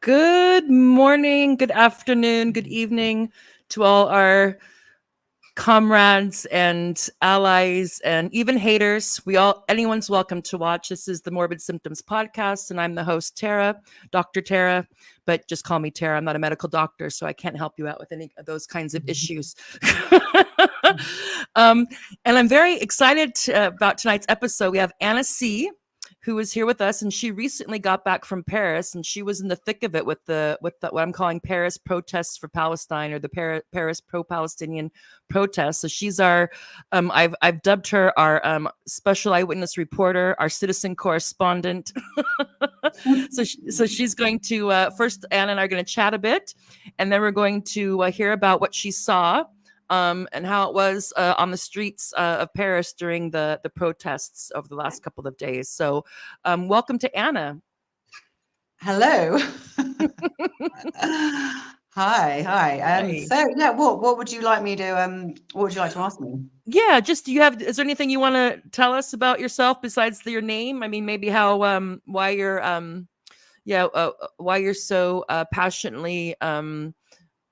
Good morning, good afternoon, good evening to all our comrades and allies and even haters. Anyone's welcome to watch. This is the Morbid Symptoms podcast, and I'm the host, Tara, Dr. Tara, but just call me Tara. I'm not a medical doctor, so I can't help you out with any of those kinds of issues. And I'm very excited about tonight's episode. We have Anna C., who is here with us, and she recently got back from Paris, and she was in the thick of it with the what I'm calling Paris protests for Palestine, or the Paris pro-Palestinian protests. So she's our I've dubbed her our special eyewitness reporter, our citizen correspondent. So she's going to first, Anna and I are going to chat a bit, and then we're going to hear about what she saw. And how it was on the streets of Paris during the protests over the last couple of days. So welcome to Anna. Hello. Hi. So yeah, what would you like me to what would you like to ask me? Yeah, just is there anything you want to tell us about yourself besides your name? I mean, maybe how why you're why you're so passionately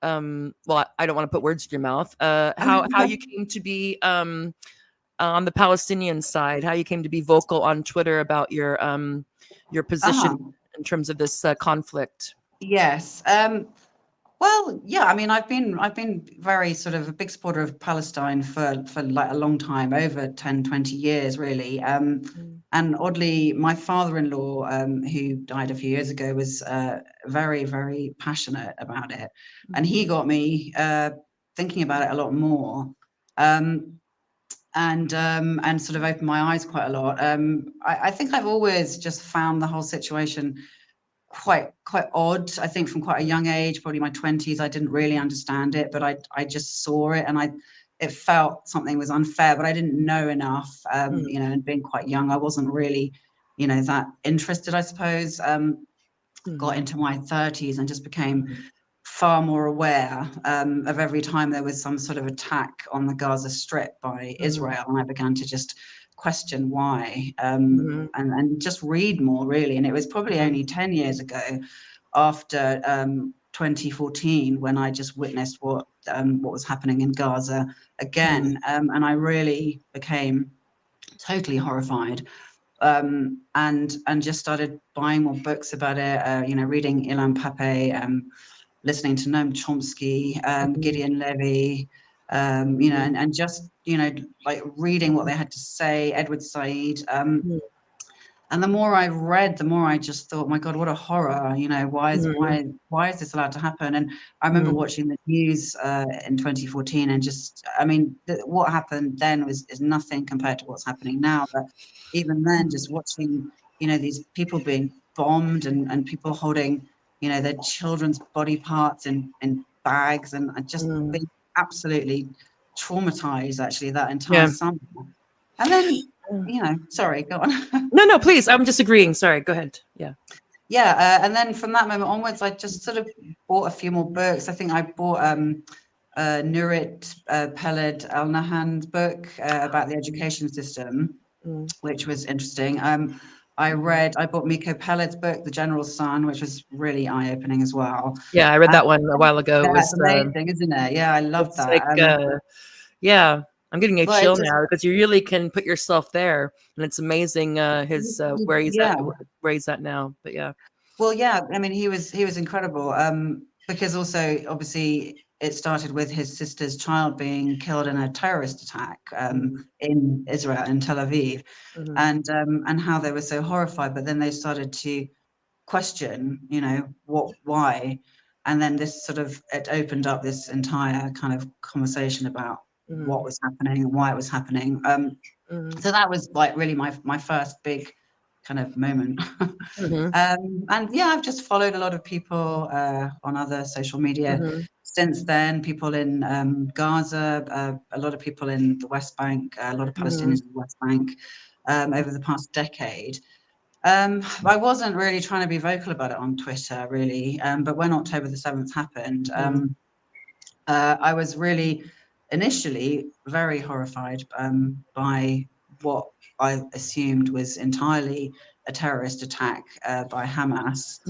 well, I don't want to put words in your mouth. How you came to be on the Palestinian side, how you came to be vocal on Twitter about your position in terms of this conflict. Yes. Well, yeah, I mean, I've been very sort of a big supporter of Palestine for like a long time, over 10, 20 years, really. And oddly, my father-in-law, who died a few years ago, was very, very passionate about it. And he got me thinking about it a lot more. And sort of opened my eyes quite a lot. I think I've always just found the whole situation quite odd. I think from quite a young age, probably my 20s, I didn't really understand it, but I just saw it, and it felt something was unfair, but I didn't know enough. And being quite young, I wasn't really, that interested, I suppose. Got into my 30s and just became far more aware of every time there was some sort of attack on the Gaza Strip by Israel, and I began to just question why and just read more, really. And it was probably only 10 years ago, after 2014, when I just witnessed what was happening in Gaza again, and I really became totally horrified, and just started buying more books about it, reading Ilan Pappé, listening to Noam Chomsky, Gideon Levy, and just, like reading what they had to say, Edward Said. And the more I read, the more I just thought, my God, what a horror, why is this allowed to happen? And I remember watching the news in 2014, and just, I mean, what happened then is nothing compared to what's happening now. But even then, just watching, these people being bombed, and people holding, their children's body parts in bags, and just being absolutely traumatized, actually, that entire summer. And then, sorry, go on. No, please. I'm just agreeing. Sorry, go ahead. Yeah. And then from that moment onwards, I just sort of bought a few more books. I think I bought Nurit Peled Al-Nahan's book about the education system, which was interesting. I bought Miko Pelled's book, The General's Son, which was really eye-opening as well. Yeah, I read that one a while ago. Yeah, it's amazing, isn't it? Yeah, I love that. Like, I'm getting a chill now, because you really can put yourself there, and it's amazing his where he's at now. But yeah. Well, yeah, I mean, he was incredible, because also, obviously, it started with his sister's child being killed in a terrorist attack in Israel, in Tel Aviv, and how they were so horrified. But then they started to question, why, and then it opened up this entire kind of conversation about what was happening and why it was happening. So that was like really my first big kind of moment. And yeah, I've just followed a lot of people on other social media since then. People in Gaza, a lot of people in the West Bank, a lot of Palestinians in the West Bank over the past decade. I wasn't really trying to be vocal about it on Twitter, really, but when October the 7th happened, I was really initially very horrified by what I assumed was entirely a terrorist attack by Hamas.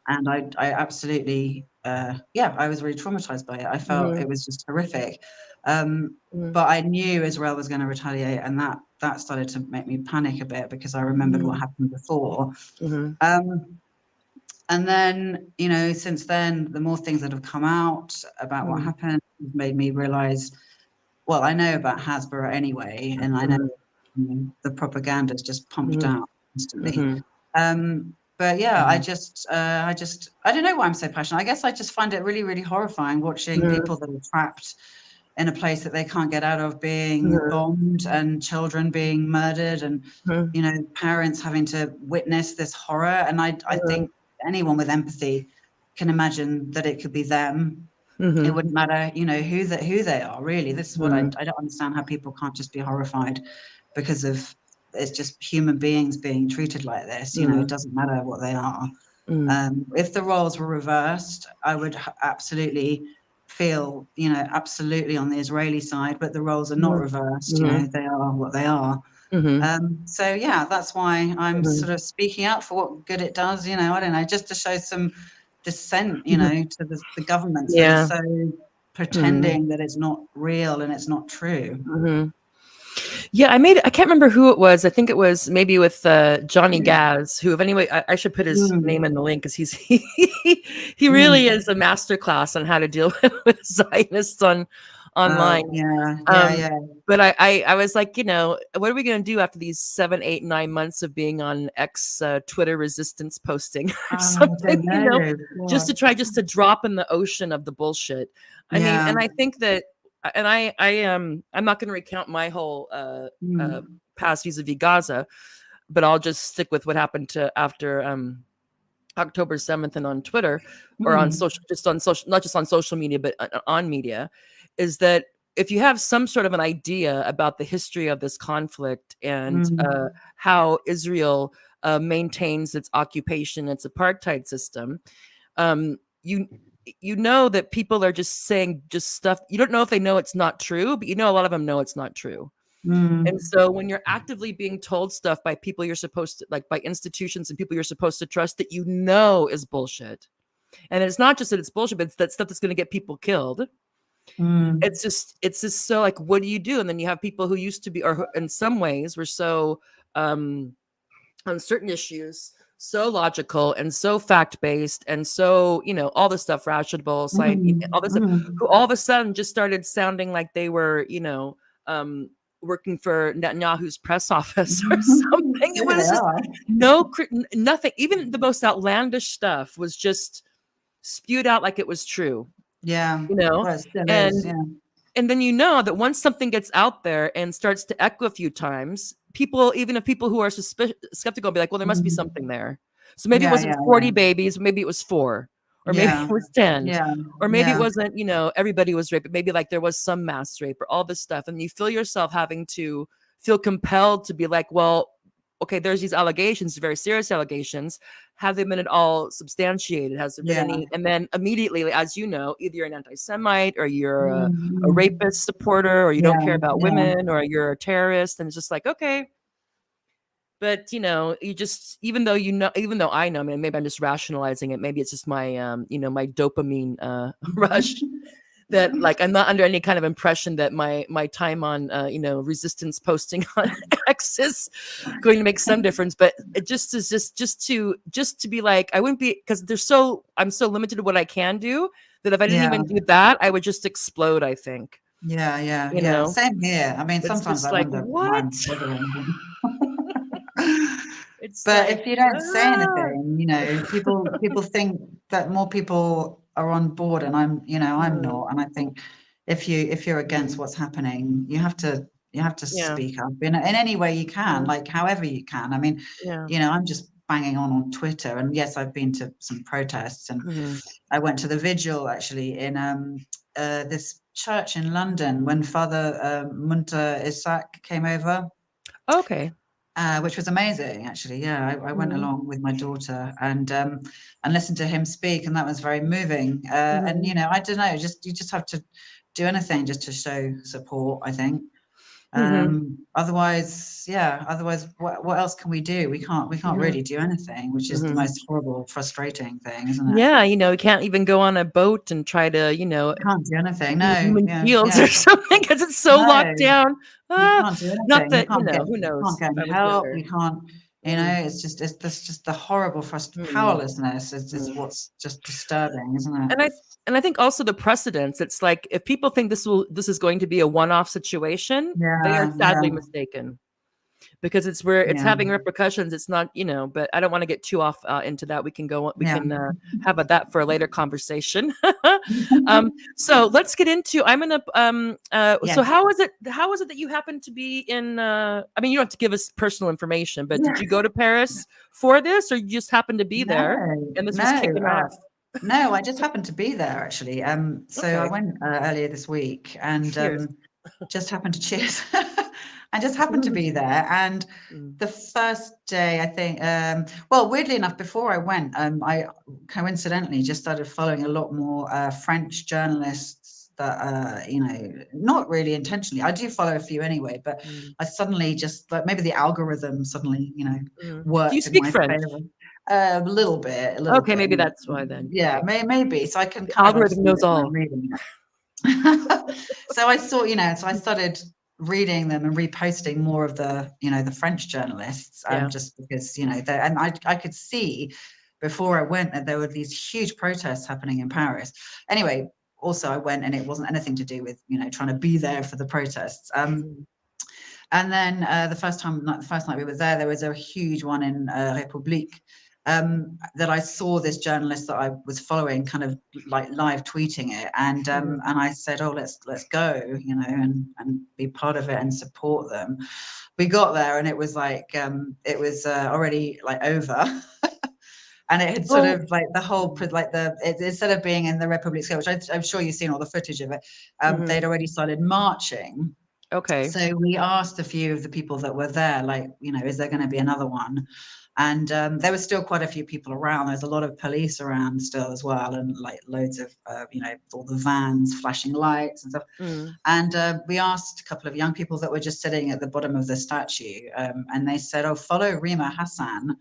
And I absolutely, I was really traumatized by it. I felt it was just horrific. But I knew Israel was going to retaliate, and that started to make me panic a bit because I remembered what happened before. And then, since then, the more things that have come out about what happened have made me realize, well, I know about Hasbara anyway, and I know the propaganda is just pumped out constantly. But yeah, I don't know why I'm so passionate. I guess I just find it really, really horrifying watching people that are trapped in a place that they can't get out of being bombed, and children being murdered, and parents having to witness this horror. And I think anyone with empathy can imagine that it could be them. It wouldn't matter, who they are, really. This is what I don't understand, how people can't just be horrified because of it's just human beings being treated like this. It doesn't matter what they are. If the roles were reversed, I would absolutely feel, absolutely on the Israeli side, but the roles are not reversed. They are what they are. So yeah, that's why I'm sort of speaking out for what good it does. I don't know, just to show some dissent, to the governments that are so pretending that it's not real and it's not true. Yeah, I can't remember who it was. I think it was maybe with Johnny Gaz, who, if anyway, I should put his name in the link, because he really is a masterclass on how to deal with Zionists online. But I was like, what are we going to do after these 7, 8, 9 months of being on X Twitter resistance posting or something, just to try to drop in the ocean of the bullshit. I mean, and I think that, and I'm not going to recount my whole past vis-a-vis Gaza, but I'll just stick with what happened after October 7th and on Twitter, or on social, not just on social media, but on media, is that if you have some sort of an idea about the history of this conflict and how Israel maintains its occupation, its apartheid system, you know that people are just saying stuff. You don't know if they know it's not true, but a lot of them know it's not true. And so when you're actively being told stuff by people you're supposed to, like by institutions and people you're supposed to trust, that is bullshit. And it's not just that it's bullshit, but it's that stuff that's going to get people killed. It's just so, like, what do you do? And then you have people who used to be, or who in some ways were so on certain issues, so logical and so fact-based and so, all this stuff, rational, all this stuff, who all of a sudden just started sounding like they were, working for Netanyahu's press office or something. It was just nothing. Even the most outlandish stuff was just spewed out like it was true. Well, and then that once something gets out there and starts to echo a few times, even if people who are skeptical will be like, well, there must be something there. So maybe it wasn't 40 babies, maybe it was 4. Or maybe it was 10, or maybe it wasn't, everybody was raped, but maybe like there was some mass rape or all this stuff. And you feel yourself having to feel compelled to be like, well, okay, there's these allegations, very serious allegations. Have they been at all substantiated? Has there been any? And then immediately, as you know, either you're an anti-Semite, or you're a rapist supporter, or you don't care about women, or you're a terrorist. And it's just like, okay. But, you just, even though I know, I mean, maybe I'm just rationalizing it. Maybe it's just my, my dopamine rush, that, like, I'm not under any kind of impression that my time on, resistance posting on X is going to make some difference. But it just is just to be like, I wouldn't be, because I'm so limited to what I can do, that if I didn't even do that, I would just explode, I think. Same here. I mean, sometimes I wonder why I'm bothering. But if you don't say anything, people think that more people are on board, and I'm not. And I think if you're against what's happening, you have to speak up in any way you can, like however you can. I mean, I'm just banging on Twitter, and yes, I've been to some protests, and I went to the vigil actually in this church in London when Father Munter Isaac came over. Okay. Which was amazing, actually. I went along with my daughter and listened to him speak, and that was very moving. And I don't know, you just have to do anything just to show support, I think. Otherwise, what else can we do? We can't really do anything, which is the most horrible, frustrating thing, isn't it? Yeah, you can't even go on a boat and try to, Can't do anything. do No, human yeah, shields yeah. or something because it's so locked No, down. you Ah, can't do not anything. that, who You can't knows get if I was help. there. You can't, Mm, that's just the horrible mm, powerlessness is mm. what's just disturbing, isn't it? And I think also the precedents. It's like if people think this is going to be a one-off situation, they are Yeah, yeah, sadly mistaken. Because it's where it's yeah, having repercussions. It's not, but I don't want to get too off into that. We yeah. can have that for a later conversation. So let's get into. I'm gonna. So Yes. how is it that you happen to be in? I mean, you don't have to give us personal information, but did you go to Paris for this, or you just happened to be there No, and this was no, kicking off? no. I just happened to be there actually. So I Okay. went earlier this week and Cheers. just happened to cheers. I just happened to be there, and Mm, the first day, I think, well, weirdly enough, before I went, I coincidentally just started following a lot more French journalists that, not really intentionally. I do follow a few anyway, but mm, I suddenly just like maybe the algorithm suddenly, Do you worked in speak my French? favor. A little bit, a little Okay, bit. maybe that's why then. Yeah, Okay. maybe. So I can The kind of algorithm understand knows it when I'm all. reading it. So I saw, so I started reading them and reposting more of the French journalists, Yeah. just because, and I could see before I went that there were these huge protests happening in Paris. Anyway, also I went and it wasn't anything to do with, trying to be there for the protests. Mhm. And then the first night we were there was a huge one in République, that I saw this journalist that I was following kind of like live tweeting it, and I said, oh, let's go, and be part of it and support them. We got there and it was like it was already like over. And it had sort Oh, of like the whole instead of being in the Republic Square, which I'm sure you've seen all the footage of it, they'd already started marching. okay. So we asked a few of the people that were there, like, is there going to be another one? And there was still quite a few people around. There's a lot of police around still as well, and like loads of, all the vans flashing lights and stuff. Mm, And we asked a couple of young people that were just sitting at the bottom of the statue, and they said, "Oh, follow Rima Hassan,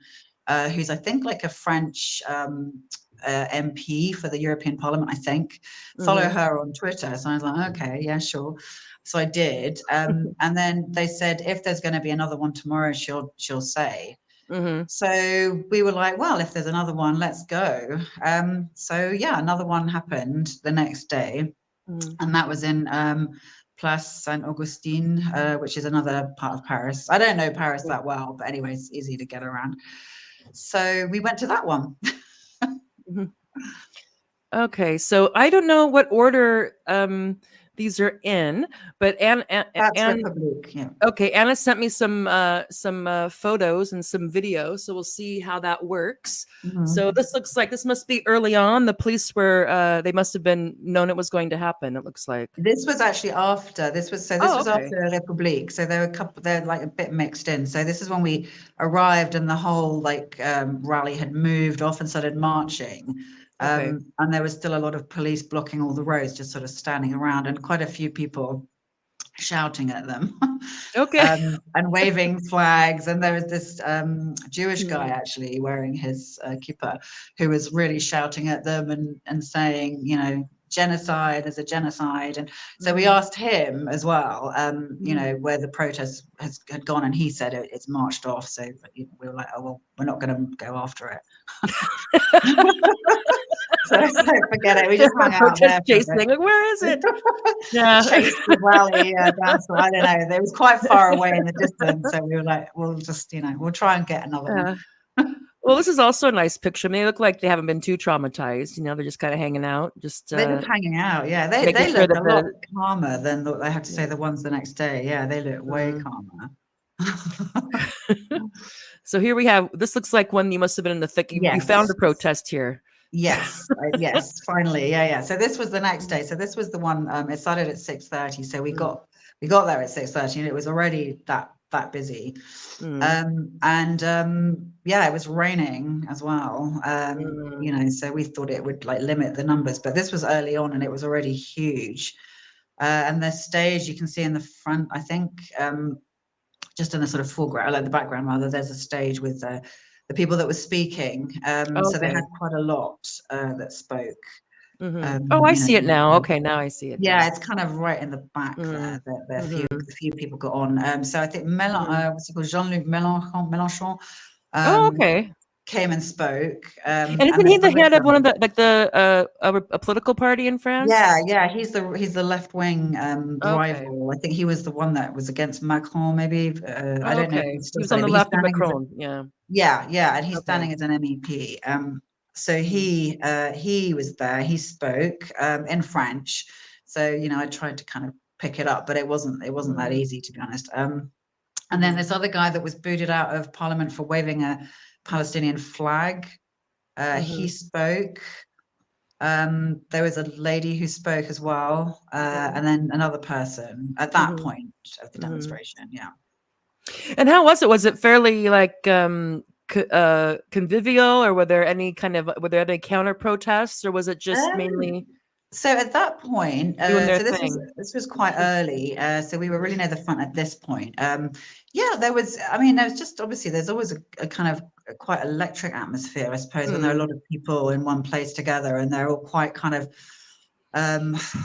who's I think like a French MP for the European Parliament, I think. Follow mhm, her on Twitter." So I was like, okay, yeah, sure. So I did, and then they said if there's going to be another one tomorrow, she'll say. mhm, So we were like, well, if there's another one, let's go. So yeah, another one happened the next day, mhm. and that was in Place Saint Augustin, which is another part of Paris. I don't know Paris that well, but anyway, it's easy to get around. So we went to that one. Mhm. Okay, so I don't know what order these are in, but That's Anne Republic, yeah. okay, Anna sent me some photos and some videos, so we'll see how that works. So Mhm. this must be early on. The police were they must have been known it was going to happen. It looks like. This was actually after. This Oh, was okay. after Republique. So there were a couple. They're like a bit mixed in. So this is when we arrived, and the whole like rally had moved off and started marching. Okay. And there was still a lot of police blocking all the roads, just sort of standing around, and quite a few people shouting at them Okay. and waving flags. And there was this Jewish guy Mm, actually wearing his kippah who was really shouting at them and saying, genocide is a genocide. And so we mhm, asked him as well, mhm. where the protest had gone, and he said it's marched off. So we were like, oh, well, we're not going to go after it. So forget it. We just hung out Protest there for a bit. chasing. Like, where is it? Yeah. Chased the rally down to, I don't know, it was quite far away in the distance, so we were like, we'll just, we'll try and get another one. Yeah. Well, this is also a nice picture. I mean, they look like they haven't been too traumatized. They're just kind of hanging out, just They're just hanging out. Yeah, making they sure looked that a lot the. calmer than I have to say Yeah. the ones the next day. Yeah, they look way Mm. calmer. So here we have. This looks like one you must have been in the thick. You found Yes. a protest here. Yes, finally, yeah. So this was the next day. So this was the one. It started at 6:30. So Mm, we got there at 6:30, and it was already that busy. mm, Yeah, it was raining as well. mm, So we thought it would like limit the numbers, but this was early on, and it was already huge. And the stage you can see in the front, I think, just in the sort of foreground, like the background rather, there's a stage with the people that were speaking. So they had quite a lot that spoke. Oh, I see it now. Okay, now I see it. Yeah, it's kind of right in the back there. A few people got on. So I think what's it called? Jean-Luc Mélenchon Oh, okay. came and spoke. And isn't he the head of one of the a political party in France? Yeah. He's the left wing rival. I think he was the one that was against Macron. Maybe I don't know. He was on the left of Macron. Yeah, and he's standing as an MEP. So he was there. He spoke in French. So I tried to kind of pick it up, but it wasn't that easy, to be honest. And then this other guy that was booted out of Parliament for waving a Palestinian flag. He spoke. There was a lady who spoke as well, and then another person at that point of the demonstration. Yeah. And how was it? Was it fairly like convivial, or were there any counter protests, or was it just mainly? So at that point, this was quite early. So we were really near the front at this point. There was just obviously there's always a kind of quite electric atmosphere, I suppose, when there are a lot of people in one place together and they're all quite kind of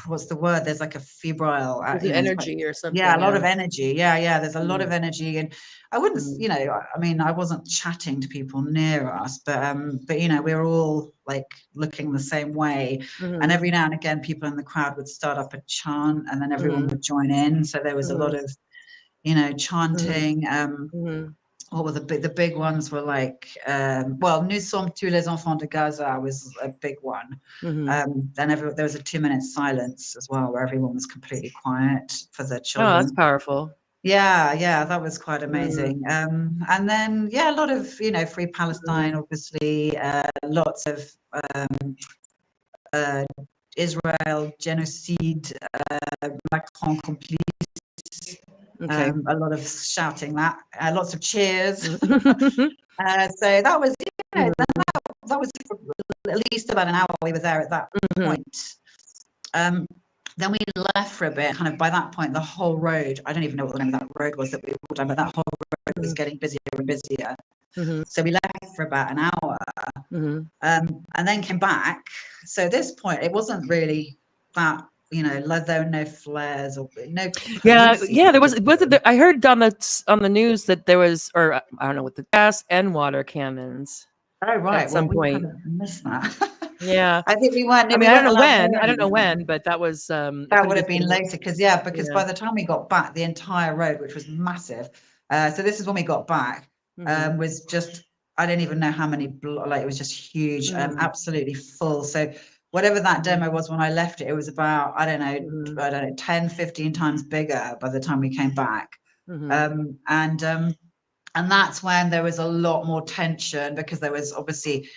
what's the word? There's like a febrile energy or something. Yeah, a lot of energy. Yeah. There's a lot of energy, and I wouldn't, I wasn't chatting to people near us, but we were all like looking the same way, and every now and again, people in the crowd would start up a chant, and then everyone would join in. So there was a lot of, chanting. What were the big ones were like, Nous sommes tous les enfants de Gaza was a big one. Then there was a 2-minute silence as well, where everyone was completely quiet for the children. Oh, that's powerful. Yeah, that was quite amazing. And then, a lot of, Free Palestine, obviously, lots of Israel genocide, Macron complete. Okay. A lot of shouting that, lots of cheers. So that was, that was at least about an hour we were there at that point. Then we left for a bit, kind of by that point, the whole road, I don't even know what the name of that road was that we walked down, but that whole road was getting busier and busier. So we left for about an hour and then came back. So at this point, it wasn't really that, there were no flares or no. Yeah. There was. I heard on the news that there was, or I don't know, with the gas and water cannons. Oh right. At some point, kind of missed that. Yeah. I think we weren't. I don't know when, but that was. That would have been later because by the time we got back, the entire road, which was massive. So this is when we got back. Was just, I don't even know how many. It was just huge. Absolutely full. So. Whatever that demo was when I left it, it was about, I don't know, 10, 15 times bigger by the time we came back. And that's when there was a lot more tension, because there was obviously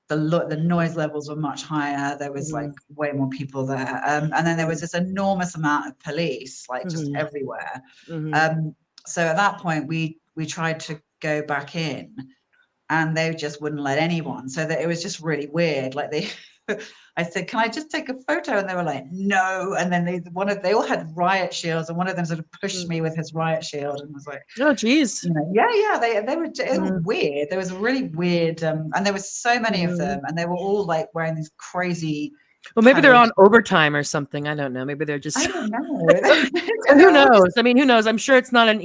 the noise levels were much higher. There was like way more people there. And then there was this enormous amount of police, like just everywhere. So at that point, we tried to go back in, and they just wouldn't let anyone. So that it was just really weird. Like I said, can I just take a photo? And they were like, no. And then they all had riot shields, and one of them sort of pushed me with his riot shield and was like, oh geez. They were weird. There was a really weird, and there was so many of them, and they were all like wearing these crazy. Well, maybe they're on overtime or something. I don't know. Maybe they're just. I don't know. Who knows? I mean, who knows? I'm sure it's not an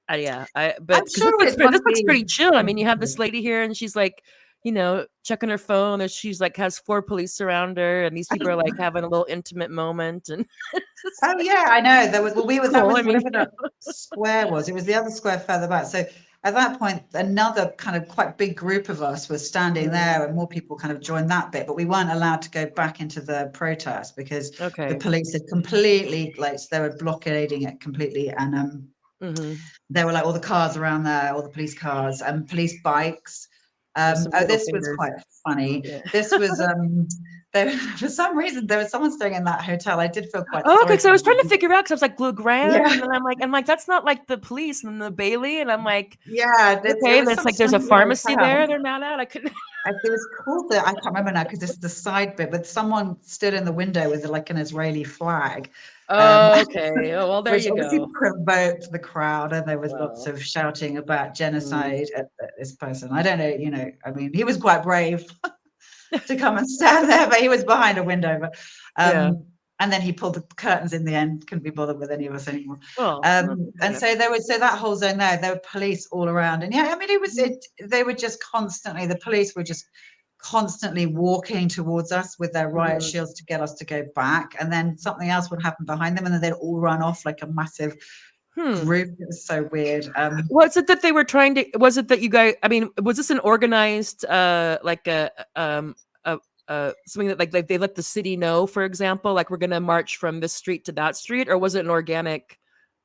but this looks pretty chill. I mean, you have this lady here, and she's like, checking her phone, and she's like has 4 police around her, and these people are like having a little intimate moment. And oh yeah, I know. There was whatever that square was. It was the other square further back. So at that point, another kind of quite big group of us was standing there, and more people kind of joined that bit, but we weren't allowed to go back into the protest because the police had completely they were blockading it completely, and there were like all the cars around there, all the police cars and police bikes. This was quite funny. Yeah. This was for some reason there was someone staying in that hotel. I did feel quite Oh, okay. sorry So I for was trying to them. figure out because I was like Blue Grand, Yeah, and then I'm like, that's not like the police and the Bailey, and I'm like, yeah, it okay, was that's some like there's a tiny little pharmacy town. there. They're mad at. I couldn't. It was called I can't remember now because this is the side bit, but someone stood in the window with like an Israeli flag, um, Oh, okay. Oh, well, there which you obviously go. provoked the crowd, and there was lots Well, of shouting about mm. genocide at this person. I don't know, I mean, he was quite brave to come and stand there, but he was behind a window. But Yeah. and then he pulled the curtains in the end, couldn't be bothered with any of us anymore. Well, And so that whole zone there were police all around. And yeah, I mean, they were just constantly, the police were just constantly walking towards us with their riot shields to get us to go back. And then something else would happen behind them, and then they'd all run off like a massive group. It was so weird. Was it that they were trying to? Was it that you guys? I mean, was this an organized, like something that like they let the city know, for example, like we're going to march from this street to that street, or was it an organic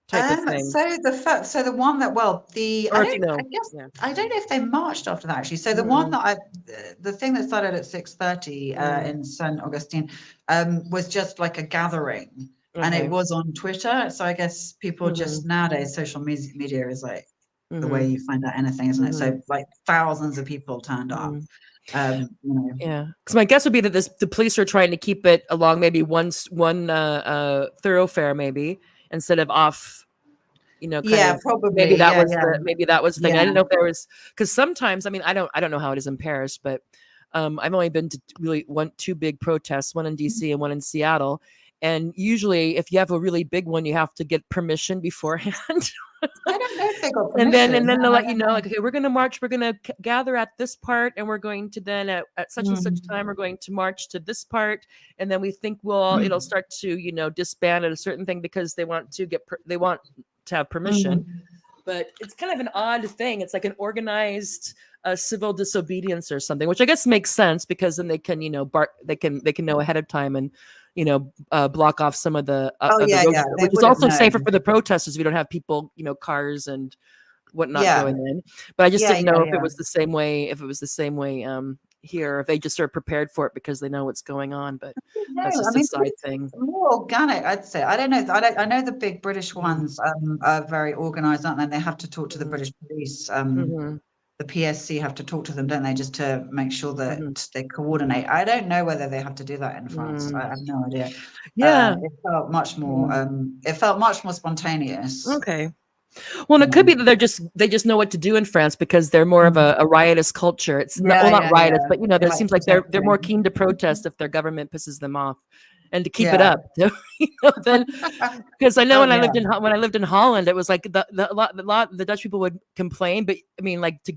type of thing? So the one that Or if you know, I guess yeah. I don't know if they marched after that actually. So the one that the thing that started at 6:30 in Saint Augustine was just like a gathering, and it was on Twitter. So I guess people just nowadays social media is like the way you find out anything, isn't it? So like thousands of people turned up. Yeah, because my guess would be that the police are trying to keep it along maybe one thoroughfare maybe instead of off, Yeah, probably. maybe that was the thing. I Yeah. didn't know if there was, because sometimes, I mean, I don't know how it is in Paris, but I've only been to really two big protests, one in DC and one in Seattle. And usually if you have a really big one, you have to get permission beforehand. I don't know if they got permission. And then they'll let you know, like, okay, we're going to march, we're going to gather at this part, and we're going to then at such and such time, we're going to march to this part, and then we think it'll start to disband at a certain thing because they want to have permission. But it's kind of an odd thing. It's like an organized civil disobedience or something, which I guess makes sense because then they can they can know ahead of time and block off some of the roads, which is also safer for the protesters. We don't have people, cars and whatnot going in. But I just didn't know if it was the same way. If it was the same way here, if they just sort of prepared for it because they know what's going on. But that's just a side thing. More organic, I'd say. I don't know. I know the big British ones are very organized, aren't they? And they have to talk to the British police. The PSC have to talk to them, don't they, just to make sure that they coordinate. I don't know whether they have to do that in France. I have no idea. Yeah, it felt much more. It felt much more spontaneous. Okay. Well, and it could be that they just know what to do in France because they're more of a riotous culture. It's not riotous, but there seems like they're more keen to protest if their government pisses them off, and to keep it up. Then because I know when I lived in Holland, it was like the Dutch people would complain, but I mean, like to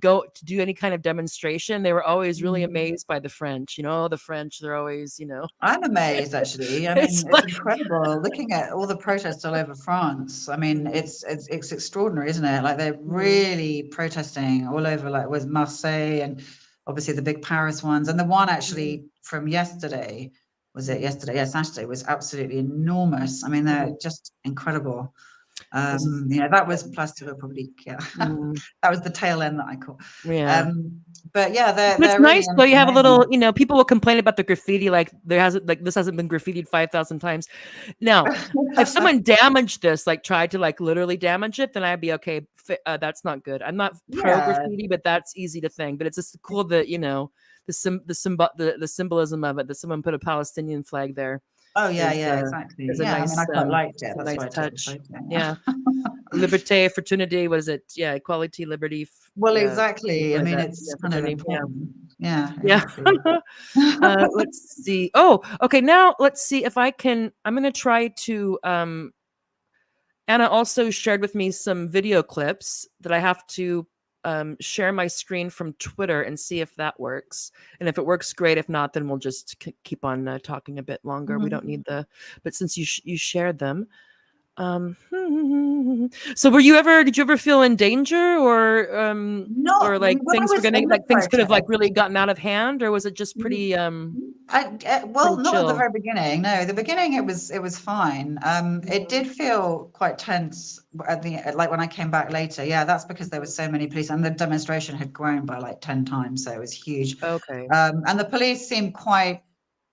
do any kind of demonstration, they were always really amazed by the French. The French, they're always I'm amazed actually. I mean, it's incredible looking at all the protests all over France. I mean, it's extraordinary, isn't it? Like they're really protesting all over, like with Marseille and obviously the big Paris ones, and the one actually from yesterday. Was it yesterday? Yeah, Saturday was absolutely enormous. I mean, they're just incredible. That was Place Republique. Yeah, that was the tail end that I caught. Yeah. But yeah, it's they're nice really though. You have a little, people will complain about the graffiti, like this hasn't been graffitied 5,000 times. Now, if someone damaged this, like tried to like literally damage it, then I'd be okay. That's not good. I'm not pro graffiti, but that's easy to think. But it's just cool that the symbolism of it, that someone put a Palestinian flag there. Oh yeah, exactly. Yeah, I mean, I quite liked it. That's nice touch. Yeah. Liberté, fraternity, what is it? Yeah, equality, liberty. Well, exactly. I mean, it's kind of important. Yeah. Let's see. Oh, okay. Now let's see if I can. I'm going to try to. Anna also shared with me some video clips that I have to share my screen from Twitter and see if that works. And if it works, great. If not, then we'll just keep on talking a bit longer. We don't need but since you shared them. So did you ever feel in danger or or like things were getting like things could have like really gotten out of hand, or was it just pretty not at the very beginning. No, the beginning it was fine. It did feel quite tense at like when I came back later. Yeah, that's because there were so many police and the demonstration had grown by like 10 times, so it was huge. Okay. And the police seemed quite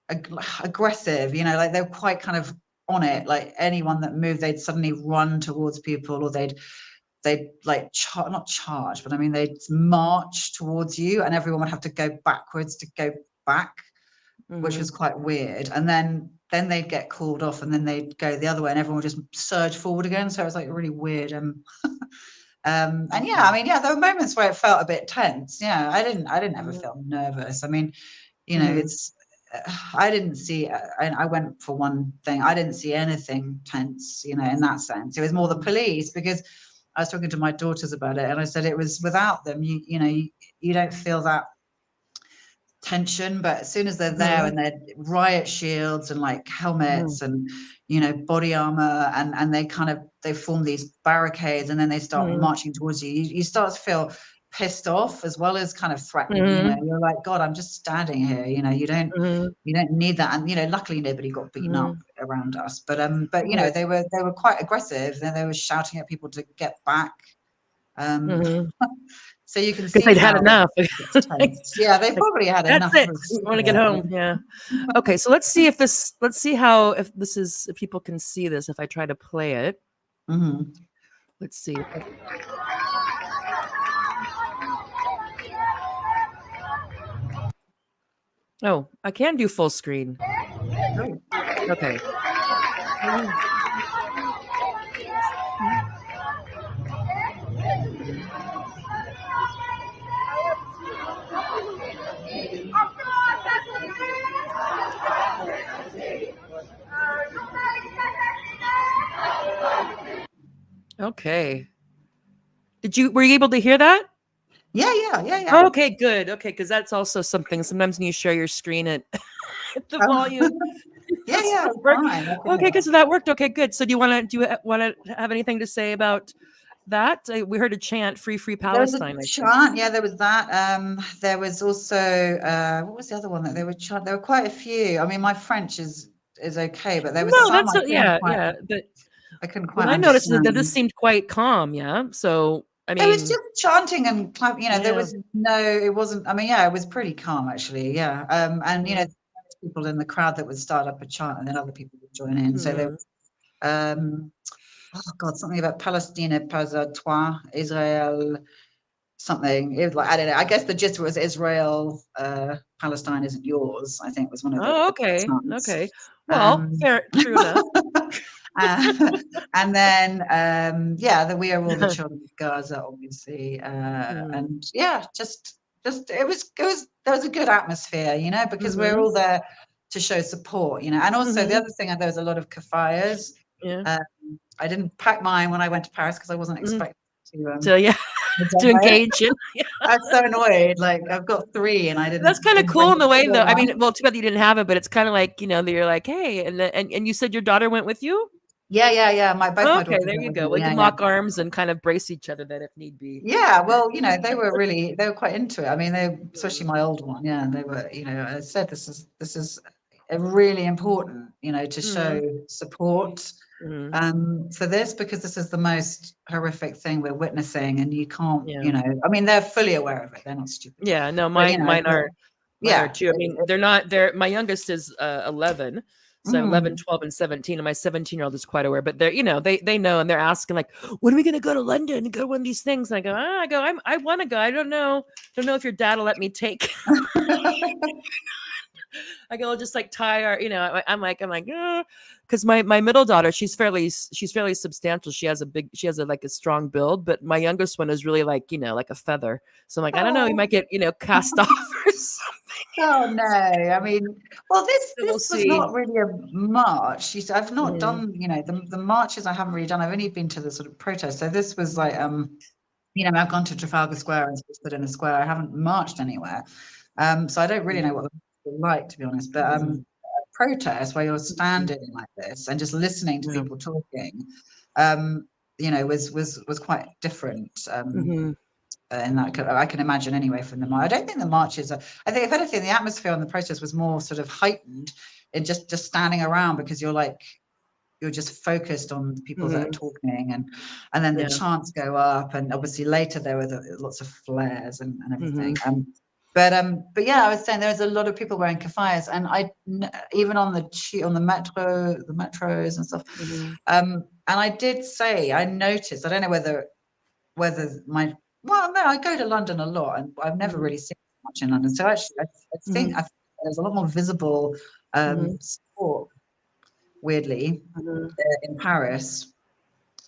aggressive, you know, like they were quite kind of on it. Like anyone that moved, they'd suddenly run towards people, or they'd like not charge, but I mean they'd march towards you, and everyone would have to go backwards to go back, which was quite weird. And then they'd get called off, and then they'd go the other way, and everyone would just surge forward again. So it was like really weird. And yeah, I mean, yeah, there were moments where it felt a bit tense. Yeah, I didn't ever feel nervous. I mean, you know, it's I didn't see. I went for one thing. I didn't see anything tense, you know, in that sense. It was more the police, because I was talking to my daughters about it, and I said it was without them, you know, you don't feel that tension, but as soon as they're there and they're riot shields and like helmets and, you know, body armor, and they form these barricades, and then they start marching towards you, you start to feel pissed off as well as kind of threatening. You know, you're like, God, I'm just standing here, you know, you don't need that. And, you know, luckily nobody got beaten up around us, but you know, they were quite aggressive, and they were shouting at people to get back. So you can see they'd had enough. Yeah, they probably had enough. That's it. I want to get home. Yeah. Okay, so let's see if people can see this. If I try to play it, let's see. Oh, I can do full screen. Okay. Okay. Were you able to hear that? Yeah. Oh, okay, good. Okay, because that's also something. Sometimes when you share your screen at the volume. Yeah. Fine. Okay, good. So that worked. Okay, good. So do you want to have anything to say about that? We heard a chant, "Free, free Palestine." There was a chant. Yeah, there was that. There was also what was the other one that they were chant? There were quite a few. I mean, my French is okay, but there was some. But I couldn't quite. I noticed that this seemed quite calm. Yeah. So I mean, it was just chanting and clapping. You know, there was no. It wasn't. I mean, yeah, it was pretty calm actually. Yeah. And you know, people in the crowd that would start up a chant, and then other people would join in. So there was, oh God, something about Palestine pas à toi, Israel, something. It was like, I don't know. I guess the gist was Israel, Palestine isn't yours, I think was one of the. Oh, okay. Okay. Well, fair, true enough. And then that we are all the children of Gaza, obviously. And yeah, just there was a good atmosphere, you know, because we're all there to show support, you know. And also the other thing, there was a lot of kafayas. I didn't pack mine when I went to Paris because I wasn't expecting to engage in. I was so annoyed. Like, I've got 3 and I didn't. That's kind of cool in the way, though. I mean, well, too bad you didn't have it, but it's kind of like, you know, you're like, hey, and you said your daughter went with you? Yeah. My daughters. There you go. We can lock arms and kind of brace each other then if need be. Yeah, well, you know, they were quite into it. I mean, especially my old one. Yeah, they were. You know, I said this is a really important, you know, to show support for this, because this is the most horrific thing we're witnessing, and you can't. You know, I mean, they're fully aware of it. They're not stupid. Yeah, no, mine are too. I mean, they're my youngest is 11. So 11, 12, and 17, and my 17-year-old is quite aware. But they're, you know, they know, and they're asking like, when are we going to go to London and go to one of these things? And I go, I want to go. I don't know if your dad will let me take. I go, I'll just like tie our, you know, I'm like, because my middle daughter, she's fairly substantial. She has a strong build, but my youngest one is really like, you know, like a feather. So I'm like, I don't know, he might get, you know, cast off or something. Oh no! I mean, well, this was not really a march. I've not done, you know, the marches. I haven't really done. I've only been to the sort of protest. So this was like, you know, I've gone to Trafalgar Square and stood in a square. I haven't marched anywhere, so I don't really know what they're like, to be honest. But a protest where you're standing like this and just listening to people talking, you know, was quite different. In that, I can imagine anyway from the march. I don't think the marches I think, if anything, the atmosphere on the protest was more sort of heightened in just standing around, because you're just focused on the people that are talking, and then the chants go up, and obviously later there were lots of flares and everything. But yeah, I was saying there's a lot of people wearing keffiyehs, and even on the metros and stuff. And I did say I noticed. I don't know whether no, I go to London a lot, and I've never really seen much in London. So actually, I think there's a lot more visible sport, weirdly, in Paris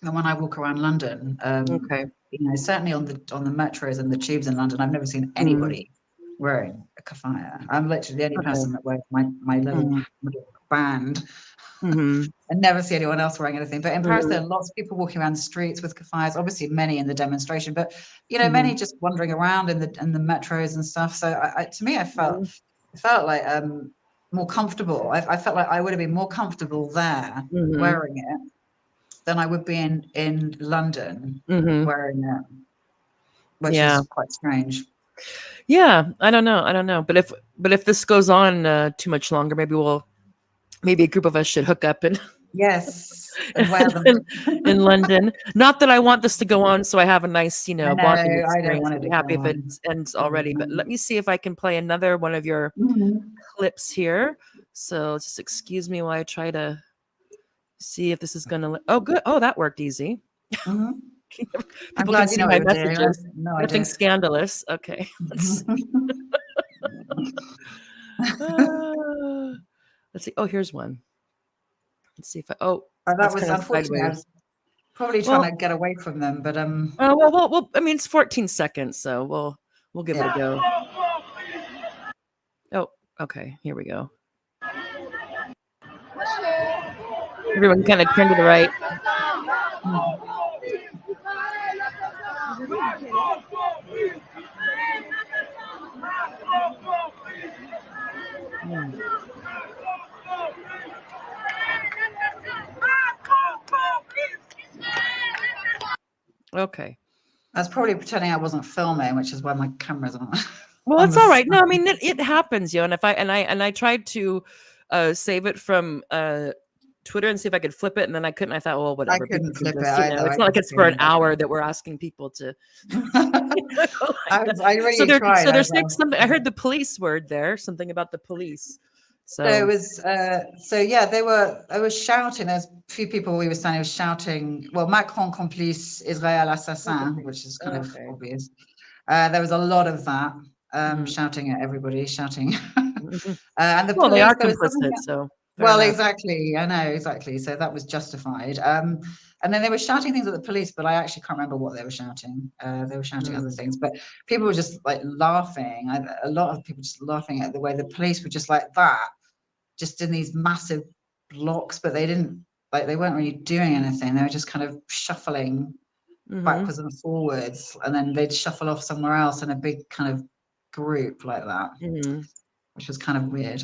than when I walk around London. Okay. You know, certainly on the metros and the tubes in London, I've never seen anybody wearing a keffiyeh. I'm literally the only person that wears my little band. And never see anyone else wearing anything. But in Paris, there are lots of people walking around the streets with keffiyehs. Obviously, many in the demonstration, but you know, many just wandering around in the metros and stuff. So, to me, I felt like more comfortable. I felt like I would have been more comfortable there wearing it than I would be in London wearing it, which is quite strange. Yeah, I don't know. But if this goes on too much longer, maybe a group of us should hook up and and wear them in London. Not that I want this to go on, so I have a nice, bonding experience. I don't want to be happy if it ends already. But let me see if I can play another one of your clips here. So just excuse me while I try to see if this is going to. Oh, good. Oh, that worked easy. I'm People glad can see my messages. No, Nothing scandalous. Okay. Let's see. Oh, here's one. Let's see if that was unfortunately. I was probably trying to get away from them, but well, I mean, it's 14 seconds, so we'll give it a go. Oh, okay. Here we go. Everyone kind of turn to the right. Okay. I was probably pretending I wasn't filming, which is why my camera's on. Well, it's all right. No, I mean it happens, and if I tried to save it from Twitter and see if I could flip it, and then I couldn't. I thought, well, whatever. I couldn't flip it. It's not like it's for an hour that we're asking people to. I really tried. So there's something. I heard the police word there. Something about the police. So it was. They were shouting. There's a few people we were standing was shouting. Well, Macron complice, Israel assassin, which is kind of obvious. There was a lot of that. Shouting at everybody, shouting. And the police, they are complicit, so. Well, exactly. I know, exactly. So that was justified. And then they were shouting things at the police, but I actually can't remember what they were shouting. They were shouting other things, but people were just like laughing. A lot of people just laughing at the way the police were just like that, just in these massive blocks, but they weren't really doing anything. They were just kind of shuffling backwards and forwards, and then they'd shuffle off somewhere else in a big kind of group like that, which was kind of weird.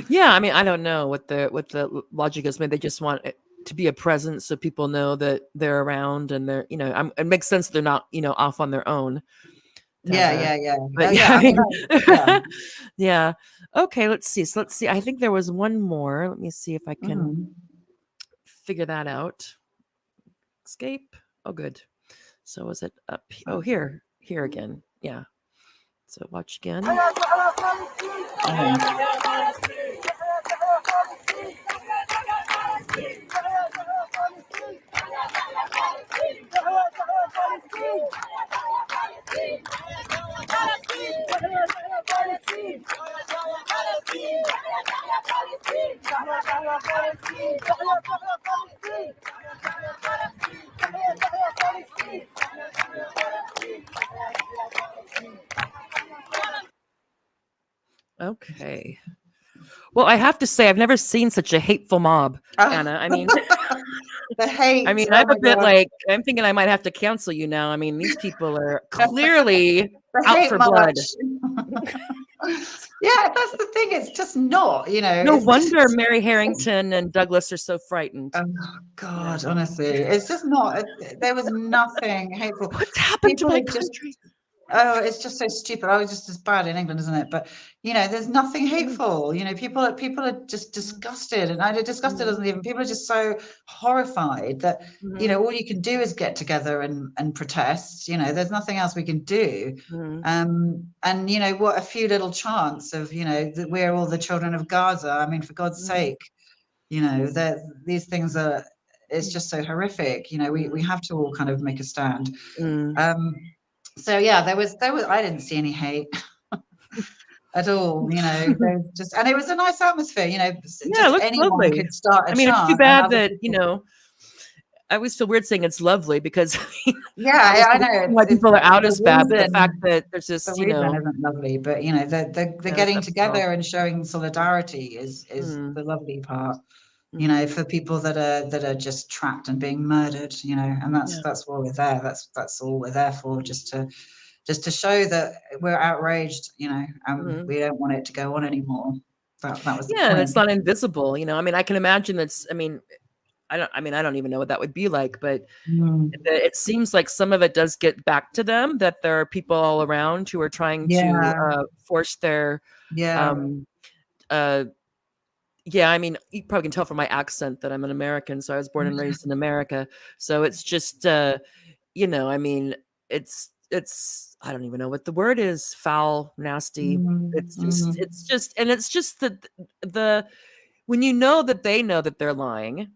Yeah, I mean, I don't know what the logic is. Maybe they just want it to be a presence so people know that they're around and they're, it makes sense they're not, off on their own. Yeah. But yeah. Okay, let's see. So let's see. I think there was one more. Let me see if I can figure that out. Escape. Oh, good. So was it up? Oh, here again. Yeah. So watch again. Okay. Well, I have to say, I've never seen such a hateful mob, Anna. I mean, the hate. I mean, I'm a bit like, I'm thinking I might have to cancel you now. I mean, these people are clearly out for blood. Yeah, that's the thing. It's just not, No wonder Mary Harrington and Douglas are so frightened. Oh God, honestly, it's just not. There was nothing hateful. What's happened to my country? Oh, it's just so stupid. Oh, it's just as bad in England, isn't it? But there's nothing hateful. People are just disgusted, and disgusted doesn't even. People are just so horrified that all you can do is get together and protest. There's nothing else we can do. And what a few little chants of that we're all the children of Gaza. I mean, for God's sake, that these things are. It's just so horrific. We have to all kind of make a stand. So yeah, there was I didn't see any hate at all, there's just, and it was a nice atmosphere, just it looks anyone lovely. could start a I mean, it's too chant bad that I always feel weird saying it's lovely because yeah, I know why people are out as bad, but the fact that there's this, the reason isn't lovely, but the getting together and showing solidarity is the lovely part. For people that are just trapped and being murdered, and that's why we're there. That's all we're there for, just to show that we're outraged, and we don't want it to go on anymore. That was the point. And it's not invisible. I mean, I can imagine I don't even know what that would be like, but it seems like some of it does get back to them, that there are people all around who are trying to force their I mean, you probably can tell from my accent that I'm an American. So I was born and raised in America. So it's just, I mean, it's, I don't even know what the word is. Foul, nasty. It's just the, when you know that they know that they're lying.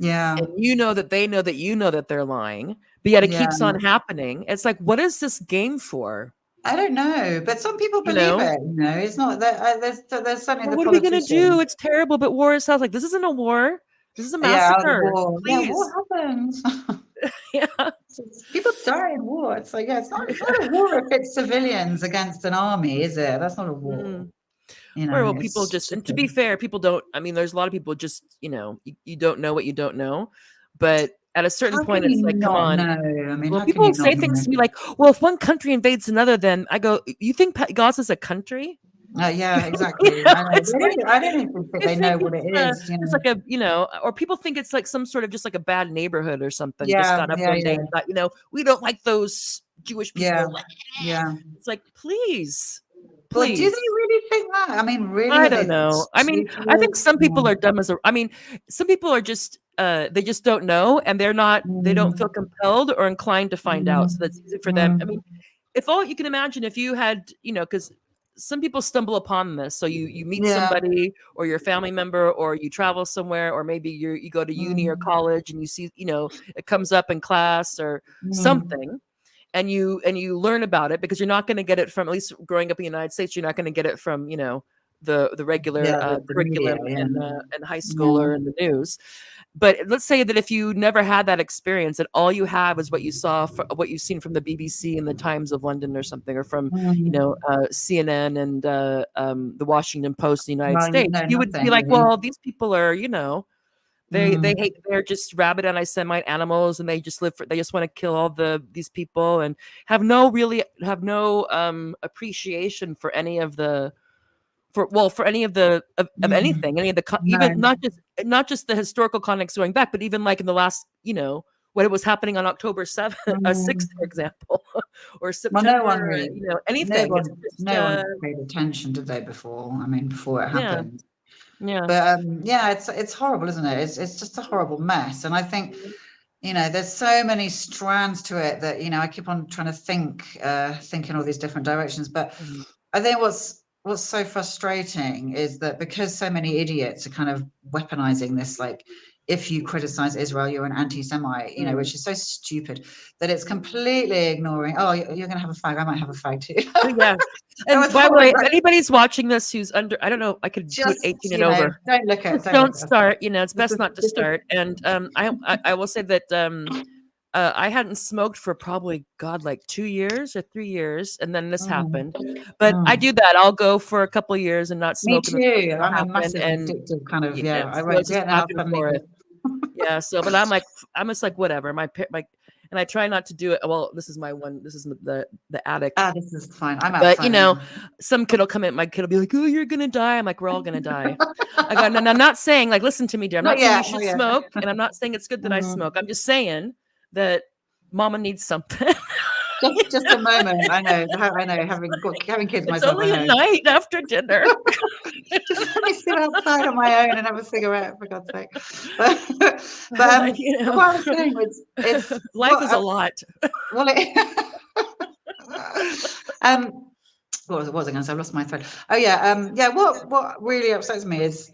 And you know that they know that you know that they're lying, but yet it keeps on happening. It's like, what is this game for? I don't know, but some people believe it. It's not that there's certainly what are we gonna do? It's terrible, but war sounds like this isn't a war. This is a massacre. War. Yeah, what happens? People die in war. It's like, it's not a war if it's civilians against an army, is it? That's not a war. Well, people just, and to be fair, people don't. I mean, there's a lot of people just, you don't know what you don't know, but at a certain point, it's like, come on. I mean, well, people say things to me like, well, if one country invades another, then I go, you think Gaza's a country? Yeah, exactly. I don't even think they know what it is. It's like or people think it's like some sort of just like a bad neighborhood or something. Just got up one day and thought, we don't like those Jewish people. Yeah. It's like, please. Well, do they really think that? I mean, really? I don't know. I mean, I think some people are dumb some people are just, they just don't know, and they don't feel compelled or inclined to find out. So that's easy for them. I mean, you can imagine if you had, because some people stumble upon this. So you meet somebody or your family member, or you travel somewhere, or maybe you go to uni or college and you see, it comes up in class or something. And you learn about it, because you're not going to get it from, at least growing up in the United States, you're not going to get it from, the regular curriculum and high school or in the news. But let's say that if you never had that experience, and all you have is what you saw, what you've seen from the BBC and the Times of London or something, or from CNN and the Washington Post in the United States, you would be like, well, these people are, they hate, they're just rabid anti-Semite animals, and they just want to kill all these people, and have no appreciation for any of the anything, any of the even not just the historical context going back, but even like in the last, when it was happening on October 6th, for example, or September, anything. No one paid attention, did they, before? I mean, before it happened. But it's horrible, isn't it? It's just a horrible mess. And I think there's so many strands to it that I keep on trying to think in all these different directions. But I think what's so frustrating is that, because so many idiots are kind of weaponizing this, like, if you criticize Israel, you're an anti-Semite, which is so stupid, that it's completely ignoring, you're going to have a fag, I might have a fag too. And by the way, if anybody's watching this who's under, I don't know, I could do it 18 and over. Don't look at it. Don't start, it's best not to start. And I will say that I hadn't smoked for probably, like 2 years or 3 years, and then this happened. But I do that. I'll go for a couple of years and not smoke. Me too. I'm a massive addictive kind of, I won't get out for it. So, but I'm just like, whatever. And I try not to do it. Well, this is the attic. This is fine. I'm outside. But some kid will come in. My kid will be like, "Oh, you're gonna die." I'm like, "We're all gonna die." I go, "No, I'm not saying, like, listen to me, dear. I'm not saying you should smoke, and I'm not saying it's good that I smoke. I'm just saying that Mama needs something." just a moment. I know, having kids It's myself, I only a know. night after dinner. Just let me sit outside on my own and have a cigarette, for God's sake. But You know, what I was saying was, it's life is a lot. well, what was I going to say? I've lost my thread. Oh yeah, yeah. What really upsets me is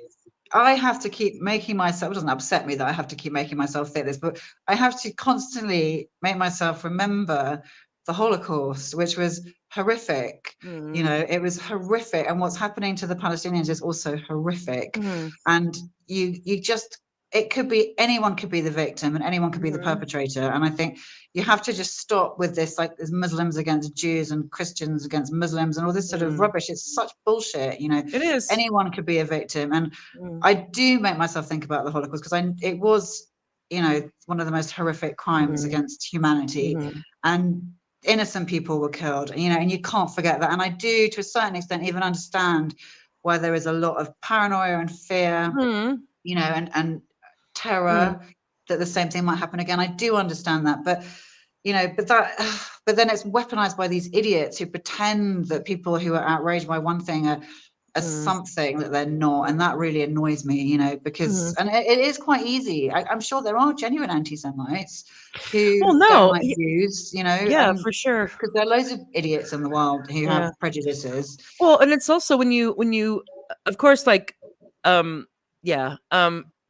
I have to keep making myself. It doesn't upset me that I have to keep making myself say this, but I have to constantly make myself remember the Holocaust, which was horrific. You know, it was horrific, and what's happening to the Palestinians is also horrific. And you just, it could be, anyone could be the victim and anyone could be the perpetrator. And I think you have to just stop with this, like, there's Muslims against Jews and Christians against Muslims and all this sort of rubbish. It's such bullshit, you know. It is. Anyone could be a victim. And I do make myself think about the Holocaust because it was, you know, one of the most horrific crimes against humanity. And innocent people were killed, you know, and you can't forget that. And I do, to a certain extent, even understand why there is a lot of paranoia and fear, you know, and terror that the same thing might happen again. I do understand that, but you know, but then it's weaponized by these idiots who pretend that people who are outraged by one thing are something that they're not, and that really annoys me, you know, because and it is quite easy. I'm sure there are genuine anti-Semites who don't like Jews, you know, for sure, because there are loads of idiots in the world who have prejudices. Well, and it's also when you of course, like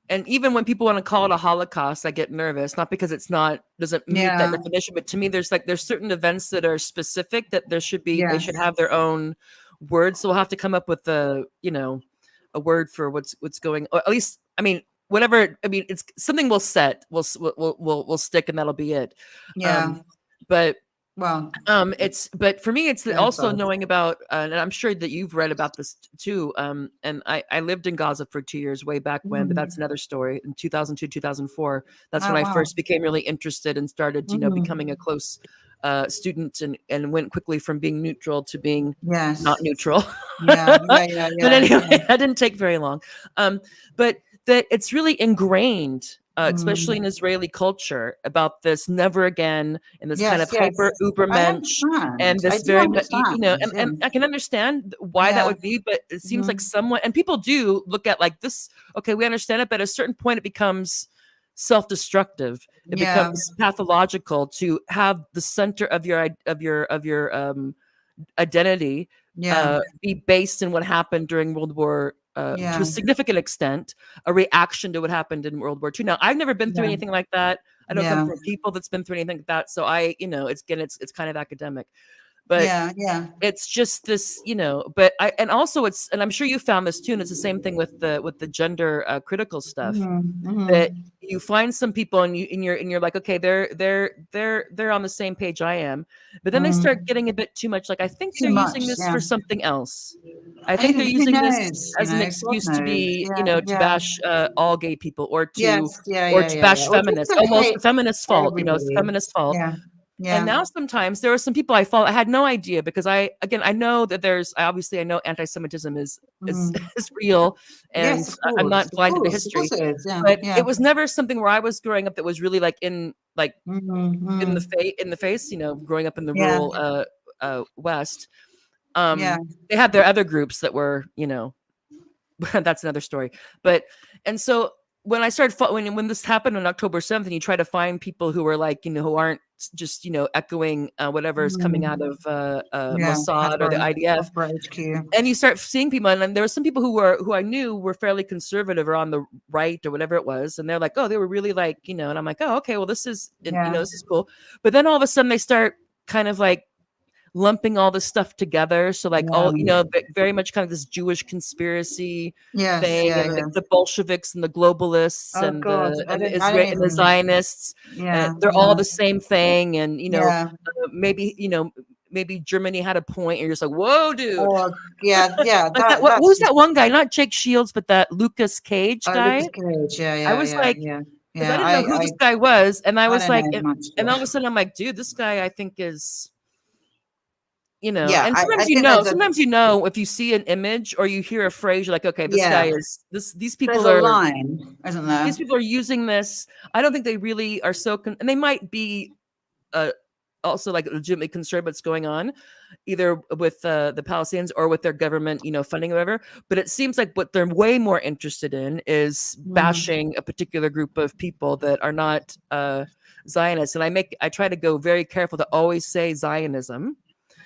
and even when people want to call it a Holocaust, I get nervous, not because it's not, doesn't meet that definition, but to me there's certain events that are specific that there should be, they should have their own words. So we'll have to come up with a word for what's going, or at least, I mean, whatever, I mean, it's something we'll stick, and that'll be it. But but for me, it's also knowing about, and I'm sure that you've read about this too. And I lived in Gaza for 2 years way back when, but that's another story. In 2002, 2004, that's when I first became really interested and started, becoming a close student, and went quickly from being neutral to being not neutral. But anyway, that didn't take very long. But that it's really ingrained, especially in Israeli culture, about this never again, and this kind of hyper ubermensch, and this very, and I can understand why that would be, but it seems like someone, and people do look at like this, okay, we understand it, but at a certain point it becomes self-destructive. It becomes pathological to have the center of your identity be based in what happened during World War, to a significant extent, a reaction to what happened in World War II. Now, I've never been through anything like that. I don't come from people that's been through anything like that. So it's kind of academic, but it's just this, but and I'm sure you found this too. And it's the same thing with the gender critical stuff, that you find some people and you're like, okay, they're on the same page I am, but then they start getting a bit too much. Like, I think they're using this for something else. I think they're using this as an excuse to be, to bash all gay people, or to bash feminists. Almost the feminist's fault, it's the feminist's fault. And now sometimes there are some people I follow. I had no idea, because I know that I know anti-Semitism is real, and I'm not blinded to history. But it was never something where I was growing up that was really like in the face, growing up in the rural West. They had their other groups that were, that's another story. But, and so when I started, when this happened on October 7th, and you try to find people who are like, who aren't just, echoing whatever is coming out of Mossad or the IDF, and you start seeing people, and then there were some people who I knew were fairly conservative or on the right or whatever it was, and they're like, oh, they were really like, and I'm like, oh, okay, well, this is, this is cool. But then all of a sudden they start kind of like lumping all this stuff together. So like all, very much kind of this Jewish conspiracy thing, and the Bolsheviks and the globalists and the Zionists, they're all the same thing. And, maybe Germany had a point, and you're just like, whoa, dude. Like who's that one guy? Not Jake Shields, but that Lucas Cage guy. Lucas Cage, I was like, I didn't know who this guy was. And I was like, and all of a sudden I'm like, dude, this guy I think is, and sometimes sometimes if you see an image or you hear a phrase, you're like, okay, this guy is these people There's are a line, isn't there? These people are using this. I don't think they really are and they might be also like legitimately concerned what's going on, either with the Palestinians or with their government, funding or whatever. But it seems like what they're way more interested in is bashing a particular group of people that are not Zionists. And I try to go very careful to always say Zionism,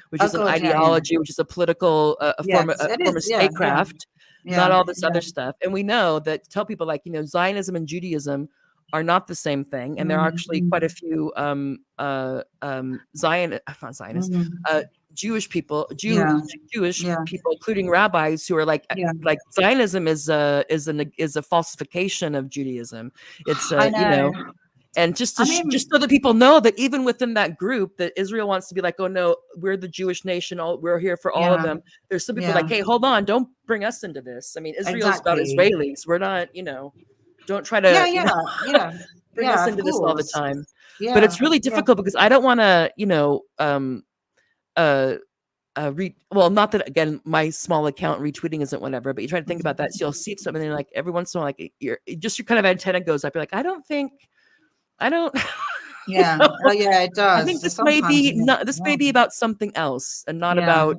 which is an God, ideology, which is a political, a form of statecraft, not all this other stuff. And we know that, tell people like, Zionism and Judaism are not the same thing. And there are actually quite a few Jewish people, Jewish people, including rabbis, who are like Zionism is a falsification of Judaism. It's and just so that people know that even within that group, that Israel wants to be like, oh no, we're the Jewish nation, we're here for all of them. There's some people like, hey, hold on, don't bring us into this. I mean, Israel's about Israelis. We're not, don't try to bring us into this all the time. But it's really difficult because I don't want to, not that, again, my small account retweeting isn't whatever, but you try to think about that. So you'll see something and like every once in a while, like your kind of antenna goes up. You're like, I don't. It does. I think this may be about something else and not about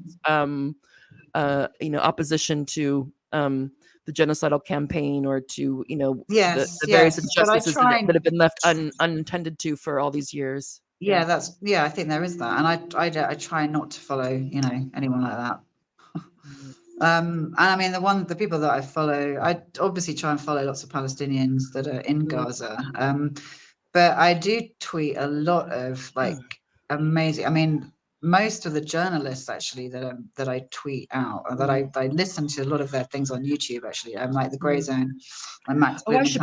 opposition to the genocidal campaign or to the various injustices that have been left unattended to for all these years. I think there is that, and I try not to follow anyone like that. And I mean the people that I follow, I obviously try and follow lots of Palestinians that are in Gaza. But I do tweet a lot of like amazing. I mean, most of the journalists actually that I tweet out, that I listen to a lot of their things on YouTube. Actually, like the Grey Zone and Max. I should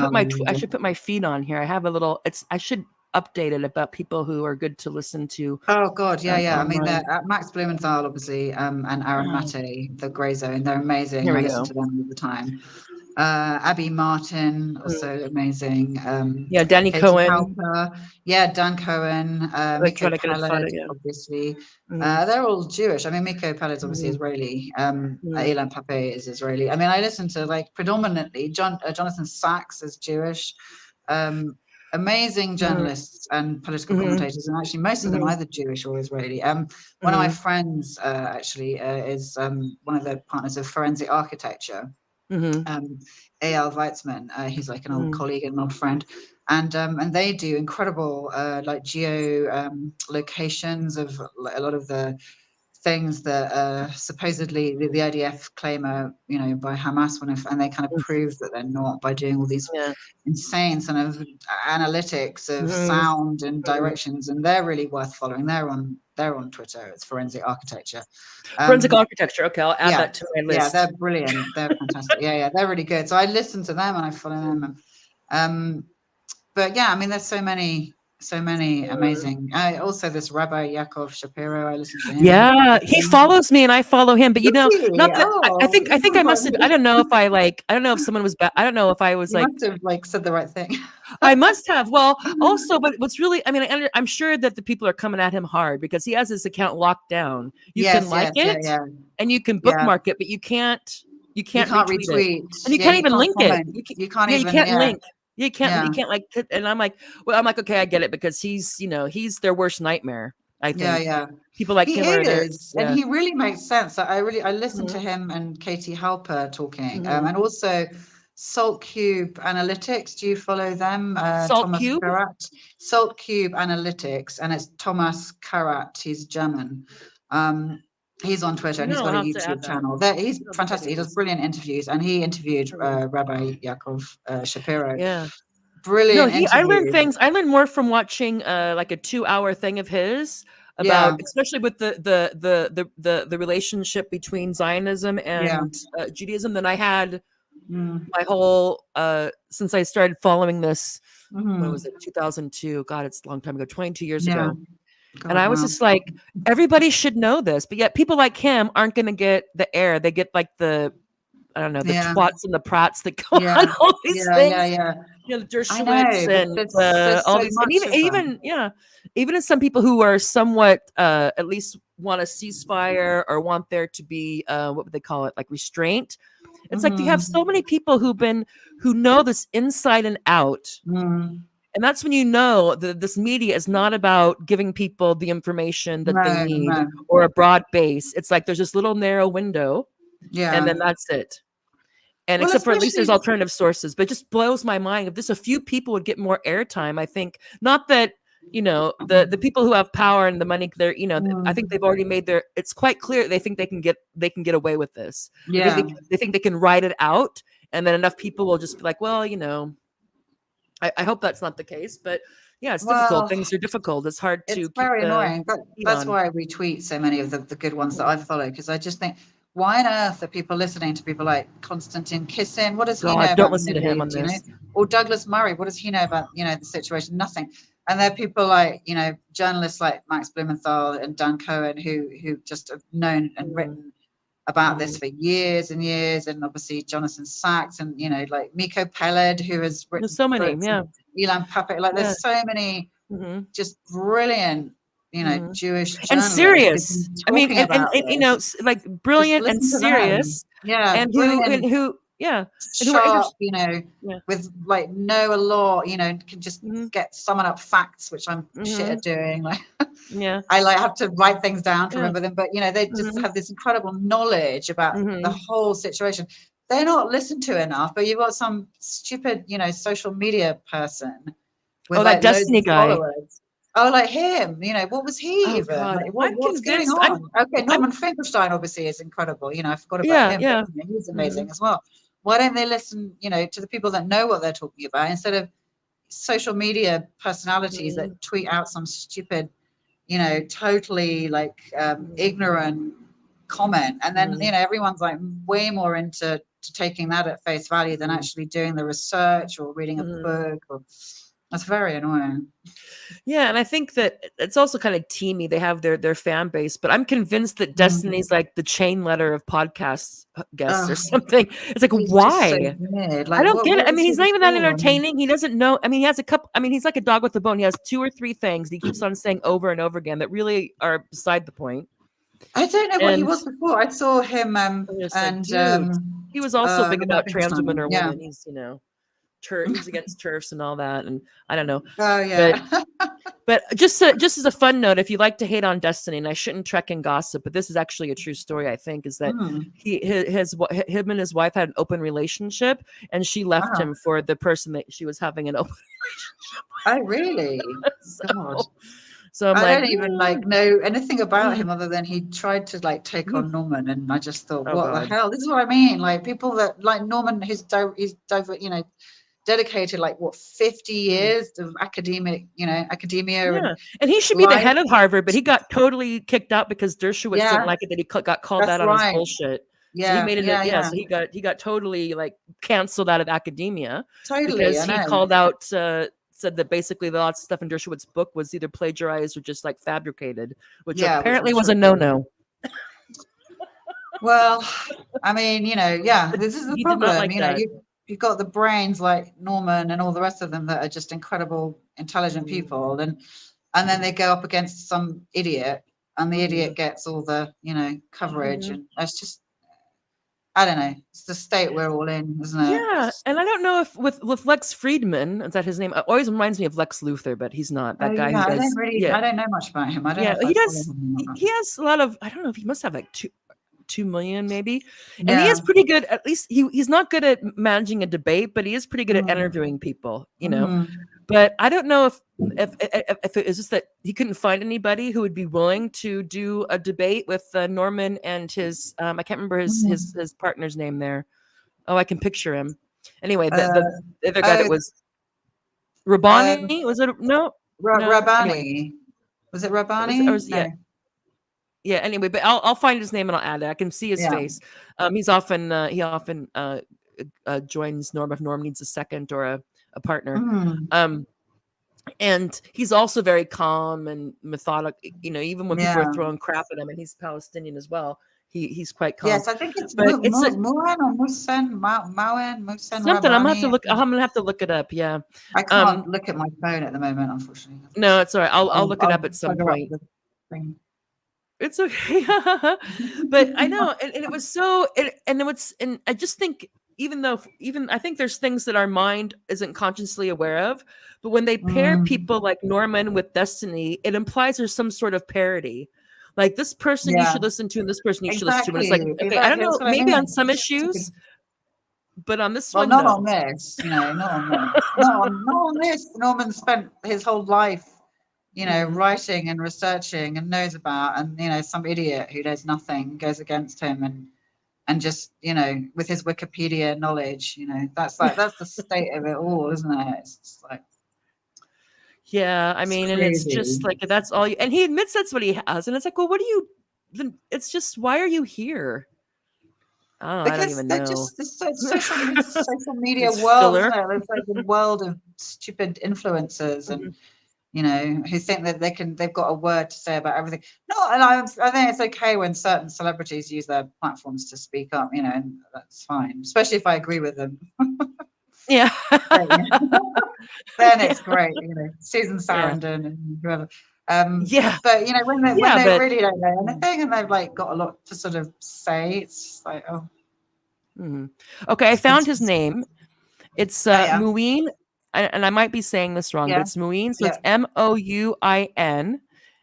put my feed on here. I have a little. I should update it about people who are good to listen to. Oh God, I mean, Max Blumenthal, obviously, and Aaron Mate, the Grey Zone. They're amazing. I listen to them all the time. Abby Martin, also amazing. Danny Katie Cohen. Halper. Dan Cohen. Miko Peled, obviously. They're all Jewish. I mean, Miko Peled's obviously Israeli. Ilan Pape is Israeli. I mean, I listen to like predominantly Jonathan Sachs is Jewish. Amazing journalists and political commentators, and actually most of them either Jewish or Israeli. One of my friends actually is one of the partners of Forensic Architecture. Eyal Weitzman, he's like an old colleague and an old friend, and they do incredible like geo locations of a lot of the things that supposedly the IDF claim are by Hamas, and they kind of prove that they're not by doing all these insane sort of analytics of sound and directions, and they're really worth following. They're on Twitter. It's Forensic Architecture. Forensic Architecture. Okay, I'll add that to my list. Yeah, they're brilliant. They're fantastic. They're really good. So I listen to them and I follow them. But I mean, there's so many amazing. Also, this Rabbi Yaakov Shapiro, I listen to him. Yeah, he follows me and I follow him. But not that I think I must have. I don't know if someone was bad. I don't know if I was must have said the right thing. I must have. Well, also, but what's really, I mean, I'm sure that the people are coming at him hard because he has his account locked down. You can like it and you can bookmark it, but you can't retweet it. And you can't even link it. You can't link. You can't like, and I'm like, okay, I get it, because he's their worst nightmare. I think. People like him and he really makes sense. I listened to him and Katie Halper talking, and also Salt Cube Analytics. Do you follow them? Salt Cube Analytics, and it's Thomas Karat. He's German. He's on Twitter and he's got a YouTube channel. He's fantastic. He does brilliant interviews, and he interviewed Rabbi Yaakov Shapiro. Yeah, brilliant. I learned things. I learned more from watching like a 2-hour thing of his about, especially with the relationship between Zionism and Judaism, than I had my whole since I started following this. When was it? 2002. God, it's a long time ago. 22 years ago. God, and I was just like, everybody should know this, but yet people like him aren't going to get the air. They get like the twats and the prats that go on all these things. Dershowitz and all these, and even as some people who are somewhat at least want a ceasefire or want there to be what would they call it, like restraint. It's like you have so many people who know this inside and out. And that's when you know that this media is not about giving people the information that they No, need no. or a broad base. It's like there's this little narrow window, and Yeah. then that's it. And Well, except for at least there's especially, alternative sources, but it just blows my mind. If just a few people would get more airtime, I think not that, the people who have power and the money, they're, I think they've already made it's quite clear they think they can get away with this. yeah. They think they can ride it out, and then enough people will just be like, well, I hope that's not the case, but yeah, it's difficult. Well, Things are difficult. It's hard it's to keep very the annoying, but heat that's on. why I retweet so many of the good ones that I follow, because I just think, why on earth are people listening to people like Konstantin Kisin? What does he know God, don't about the listen to Middle him on East, you know? this. Or Douglas Murray, what does he know about, the situation? Nothing. And there are people like, journalists like Max Blumenthal and Dan Cohen who just have known and written about this for years and years, and obviously Jonathan Sachs and like Miko Peled, who has written There's so many, books, yeah. Ilan Pappé, like there's so many just brilliant, Jewish and journalists serious. I mean, talking about this. like Just brilliant and listen to them. serious, Yeah, and brilliant, who were sharp, yeah. with like know a lot, can just get summing up facts, which I'm shit at doing. Like, yeah, I like have to write things down to remember them, but they just have this incredible knowledge about the whole situation. They're not listened to enough, but you've got some stupid, social media person with that like loads Destiny of guy. followers. Oh, like him, what was he Oh even? God, Like, I'm what's going convinced. on? Okay, Norman Finkelstein obviously is incredible. I forgot about him, Yeah. but he's amazing as well. Why don't they listen, to the people that know what they're talking about instead of social media personalities that tweet out some stupid, totally like ignorant comment, and then everyone's like way more into taking that at face value than actually doing the research or reading a book. That's very annoying. Yeah, and I think that it's also kind of teamy. They have their fan base, but I'm convinced that Destiny's like the chain letter of podcast guests or something. It's like, why? So like, I don't get it. I mean, he's not even that before? entertaining. He doesn't know. I mean, he has a couple. I mean, he's like a dog with a bone. He has 2 or 3 things he keeps on saying over and over again that really are beside the point. I don't know what he was before. I saw him he was also big about trans women or women. He's he's against turfs and all that, and I don't know. Oh yeah. But just as a fun note, if you like to hate on Destiny, and I shouldn't trek and gossip, but this is actually a true story, I think, is that him and his wife had an open relationship, and she left him for the person that she was having an open relationship with. Oh really? God. So I don't even know anything about him other than he tried to like take on Norman, and I just thought, what the hell? This is what I mean. Like people that like Norman, he's dedicated like 50 years of academia, and he should be the head of Harvard, but he got totally kicked out because Dershowitz didn't like it that he got called out on his bullshit. So he made it. So he got totally like canceled out of academia because he called out. Said that basically the lots of stuff in Dershowitz's book was either plagiarized or just like fabricated, which apparently was a no-no. Well, I mean, this is the problem. You've got the brains like Norman and all the rest of them that are just incredible, intelligent people, and then they go up against some idiot, and the idiot gets all the coverage, and that's just, I don't know. It's the state we're all in, isn't it? Yeah, and I don't know if with Lex Friedman, is that his name? It always reminds me of Lex Luthor, but he's not that guy. Yeah, I don't know much about him. I don't know if he has a lot of. I don't know if he must have like 2 million maybe, and he is pretty good. At least he's not good at managing a debate, but he is pretty good at interviewing people. But I don't know if it is just that he couldn't find anybody who would be willing to do a debate with Norman and his I can't remember his partner's name there. Oh, I can picture him. Anyway, the other guy that was Rabbani, was it Rabbani? Anyway. Was it Rabbani? Yeah. Anyway, but I'll find his name and I'll add it. I can see his face. He often joins Norm if Norm needs a second or a partner. And he's also very calm and methodical. Even when people are throwing crap at him, and he's Palestinian as well. He's quite calm. Yes, I think it's Moen or Musen, something. I'm gonna have to look it up. Yeah, I can't look at my phone at the moment, unfortunately. No, it's all right. I'll look it up at some point. It's okay. But I know, and it was so, and I just think even though even I think there's things that our mind isn't consciously aware of, but when they pair people like Norman with Destiny, it implies there's some sort of parity. Like this person you Yeah, should listen to, and this person you should listen to. And it's like, exactly. okay, I don't That's know, what I maybe on mean. some issues, but on this Well, one, not on no. this, not on this. Not on this. Norman spent his whole life, writing and researching and knows about, and some idiot who knows nothing goes against him and just, with his Wikipedia knowledge, that's the state of it all, isn't it? It's just like, Yeah, I it's mean, and it's crazy. just like that's all you, and he admits that's what he has, and it's like, well, what do you? Then it's just, why are you here? Oh, I don't Because even they're know. just it's social media It's world, isn't filler. it? It's like the world of stupid influencers and Mhm. who think that they've got a word to say about everything. No, and I think it's okay when certain celebrities use their platforms to speak up, and that's fine, especially if I agree with them. Yeah. Then Yeah. it's great, Susan Yeah. Sarandon and whoever. Yeah. But when Yeah, they but really don't know anything and they've like got a lot to sort of say, it's just like, oh, mhm. Okay, I found his name. It's oh yeah, Muin, and I might be saying this wrong, but yeah, it's Muin, so yeah, it's Mouin,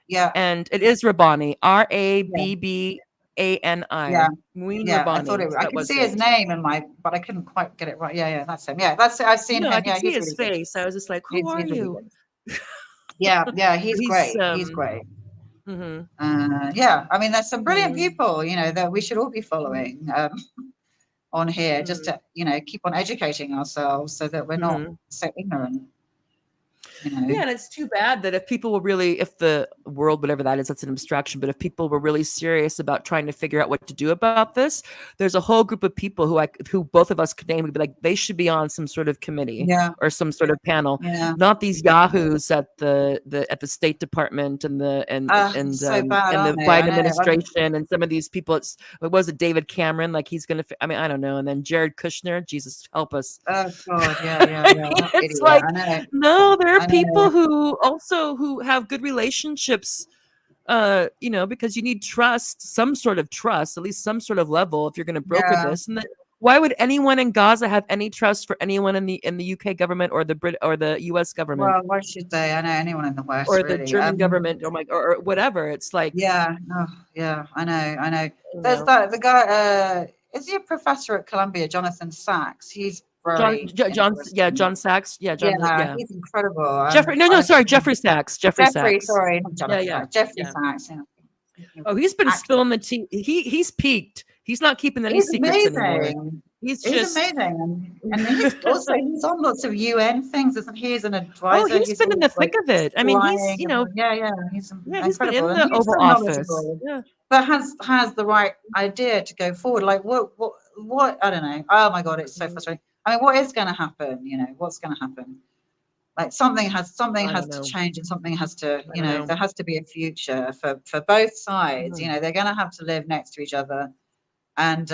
yeah, and it is Rabbani, yeah, Rabbani. yeah. Muin Yeah, I thought Rabbani. it. So I that could was see his it. name but I couldn't quite get it right. Yeah, yeah, that's him. Yeah, that's it. I've seen No, I him. could Yeah, see he's his really good. face. I was just like, who are He's really you? good. Yeah, yeah, But he's he's great. He's great. mhm, Yeah, I mean, there's some brilliant mhm, people, that we should all be following on here, just mhm, to keep on educating ourselves so that we're not mhm. so ignorant. Yeah, and it's too bad that if people were really, if the world, whatever that is, that's an abstraction, but if people were really serious about trying to figure out what to do about this, there's a whole group of people who both of us could name, would be like, they should be on some sort of committee Yeah, or some sort of panel, yeah. not these yahoos at the State Department and So bad, and aren't the they? I Biden know. administration and some of these people. It's what was it, David Cameron? Like he's gonna. I mean, I don't know. And then Jared Kushner. Jesus help us. Oh God, yeah, yeah, I yeah. mean, That it's idiot. like, I know. no, there are I know. people who have good relationships, because you need trust, some sort of trust, at least some sort of level if you're going to broker Yeah. this. And then why would anyone in Gaza have any trust for anyone in the UK government or the Brit or the US government Well, why should they? I know anyone in the West, or the really. German government or whatever? It's like, Yeah, oh, yeah, I know, I know. you There's know, the guy, is he a professor at Columbia, Jonathan Sachs? He's very interesting. John Sachs, Yeah, yeah. he's incredible. Jeffrey, no, I sorry, think Jeffrey Sachs, Jeffrey, sorry, not Yeah, Jonathan yeah, Sachs, Jeffrey yeah. Sachs. Oh, he's been Actor. spilling the tea. He's peaked. He's not keeping any He's secrets anymore. amazing. He's He's just amazing, and he's on lots of UN things, isn't he? He's an oh, advisor. he's He's been in always the like thick of it. I mean, he's, flying, and yeah, he's yeah, he's been incredible, in and the he's so Oval Office. knowledgeable. Yeah. But has the right idea to go forward. Like what I don't know. Oh my God, it's so frustrating. I mean, what is going to happen? What's going to happen? Like something has I don't to know. change, and something has to, I don't know. there has to be a future for both sides. Mhm. They're going to have to live next to each other, and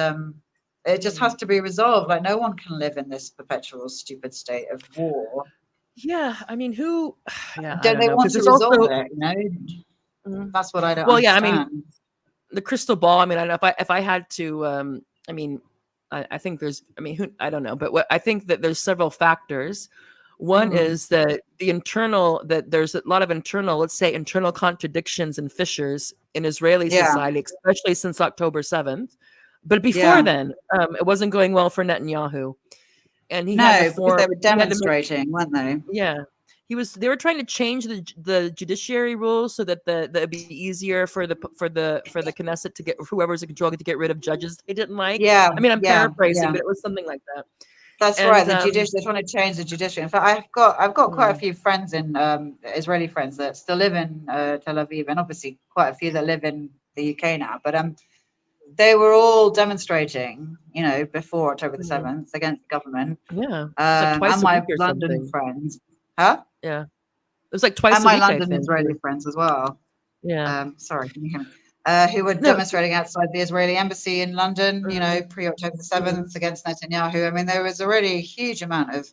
it just has Mhm. to be resolved. Like no one can live in this perpetual stupid state of war. Yeah, I mean, who? Yeah, I Don't don't they know, want because to there's resolve also. it? Mhm. That's what I don't Well, yeah, I mean, understand. the crystal ball. I mean, I don't know if I had to. I mean, I think there's. I mean, I don't know, but what I think that there's several factors. One Mm, is that there's a lot of internal, let's say, internal contradictions and fissures in Israeli yeah, society, especially since October 7th. But before yeah. then, it wasn't going well for Netanyahu, and No, because they were demonstrating, weren't they? yeah. They were trying to change the judiciary rules so that that it'd be easier for the Knesset to get whoever's in control to get rid of judges they didn't like. Yeah, I mean, I'm yeah, paraphrasing, yeah. but it was something like that. That's right. And The judiciary, they're trying to change the judiciary. In fact, I've got quite a mm, few friends in Israeli friends that still live in Tel Aviv, and obviously quite a few that live in the UK now. But they were all demonstrating, before October the mm, 7th against the government. yeah, it's like And twice a my week or London something. friends, huh? Yeah, it was like And twice a my week, I London think. Israeli friends as well. Yeah, Sorry, can you hear me? Who were no, demonstrating outside the Israeli embassy in London, mm, pre-October the mm, 7th against Netanyahu. I mean, there was already a huge amount of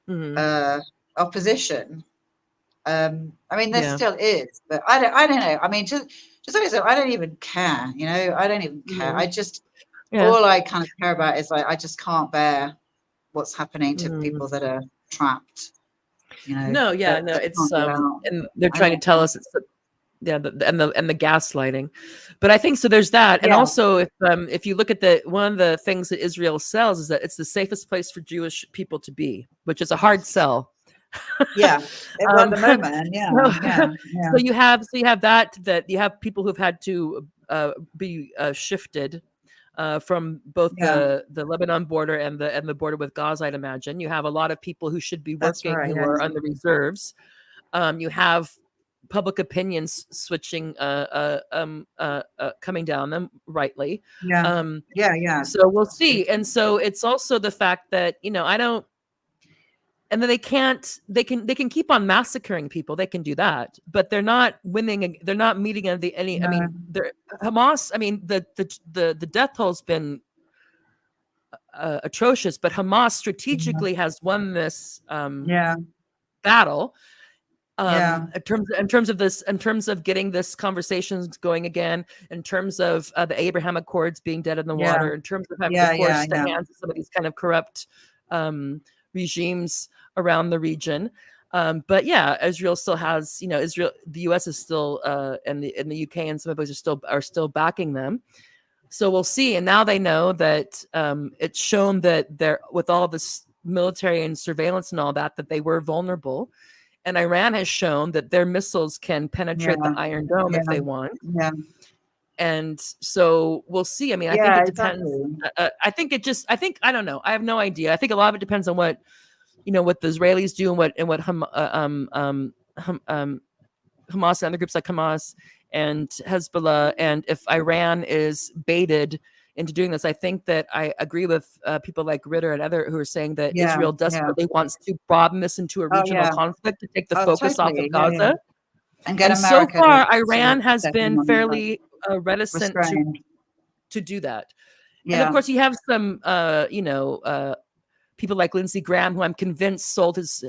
mm, uh, opposition. I mean, there yeah, still is, but I don't know. I mean, just like I said, I don't even care. I don't even care. mm, all I kind of care about is like, I just can't bear what's happening to people that are trapped, you know. No, yeah, that, no, that it's can't get out. and they're I trying to don't tell know. us it's and the gaslighting. But I think so there's that. And Yeah, also if you look at one of the things that Israel sells is that it's the safest place for Jewish people to be, which is a hard sell. yeah. At the moment, yeah, so, yeah, so you have that you have people who've had to be shifted from both yeah. the Lebanon border and the border with Gaza. I'd imagine you have a lot of people who should be That's working right. who Yeah, are on the reserves. You have public opinions switching, coming down them rightly. yeah, Um, yeah, yeah. so we'll It's true. see. And so it's also the fact that I don't. And then they can't. They can keep on massacring people. They can do that, but they're not winning. They're not meeting any. I No, mean, they're Hamas. I mean, the death toll's been atrocious, but Hamas yeah, strategically has won this yeah, battle yeah, in terms of getting this conversations going again, in terms of the Abraham Accords being dead in the yeah, water, in terms of having to yeah, force yeah, the yeah. hands of some of these kind of corrupt regimes around the region. But yeah, Israel still has, the US is still and the UK and some of those are still backing them. So we'll see. And now they know that it's shown that they're, with all this military and surveillance and all that they were vulnerable. And Iran has shown that their missiles can penetrate the Yeah, Iron Dome yeah, if they want. yeah, And so we'll see. I mean, I think yeah, it depends. exactly. I don't know. I have no idea. I think a lot of it depends on what the Israelis do, and what Hamas and other groups like Hamas and Hezbollah, and if Iran is baited into doing this. I think that I agree with people like Ritter and other who are saying that Yeah, Israel yeah. desperately wants to broaden this into a Oh, regional yeah. conflict to take the Oh, focus off of totally. Yeah, yeah. Gaza. And get And so America to far, sort of Iran has step in been on like fairly reticent restrained. to do that. And of Yeah. course, you have some, people like Lindsey Graham, who I'm convinced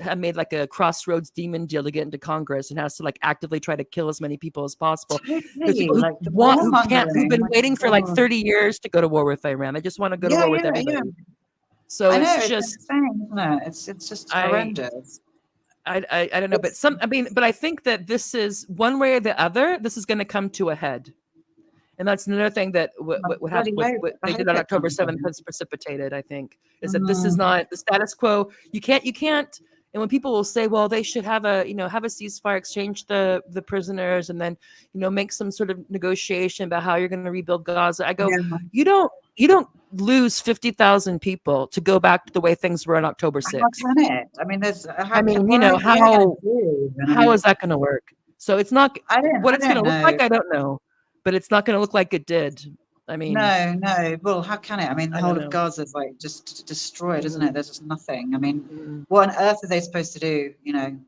have made like a crossroads demon deal to get into Congress and has to like actively try to kill as many people as possible. There's Totally. people Like the warmongering. who've been My waiting for like God. 30 years to go to war with Iran. They just want to go to Yeah, war with yeah, everybody. yeah. So I know, it's it's just, insane, isn't it? It's just I, horrendous. I don't know, but It's but I think that this is one way or the other, this is going to come to a head. And that's another thing that I what bloody happened with hope. what I they hope did on it October comes 7th in. has precipitated, I think, is that this is Mm, not the status quo. You can't. And when people will say, well, they should have a ceasefire, exchange the prisoners, and then, make some sort of negotiation about how you're going to rebuild Gaza. I go, yeah. you don't lose 50,000 people to go back to the way things were on October How 6th. can it? I mean, there's I mean, what are you going to do? I how is mean, that going to work? So it's not what I it's going don't to look know. like. I don't know, but it's not going to look like it did. I mean, No, no. Well, how can it? I mean, the I don't whole of know. Gaza is like just destroyed, isn't it? Mhm, There's just nothing. I mean, mhm. what on earth are they supposed to do,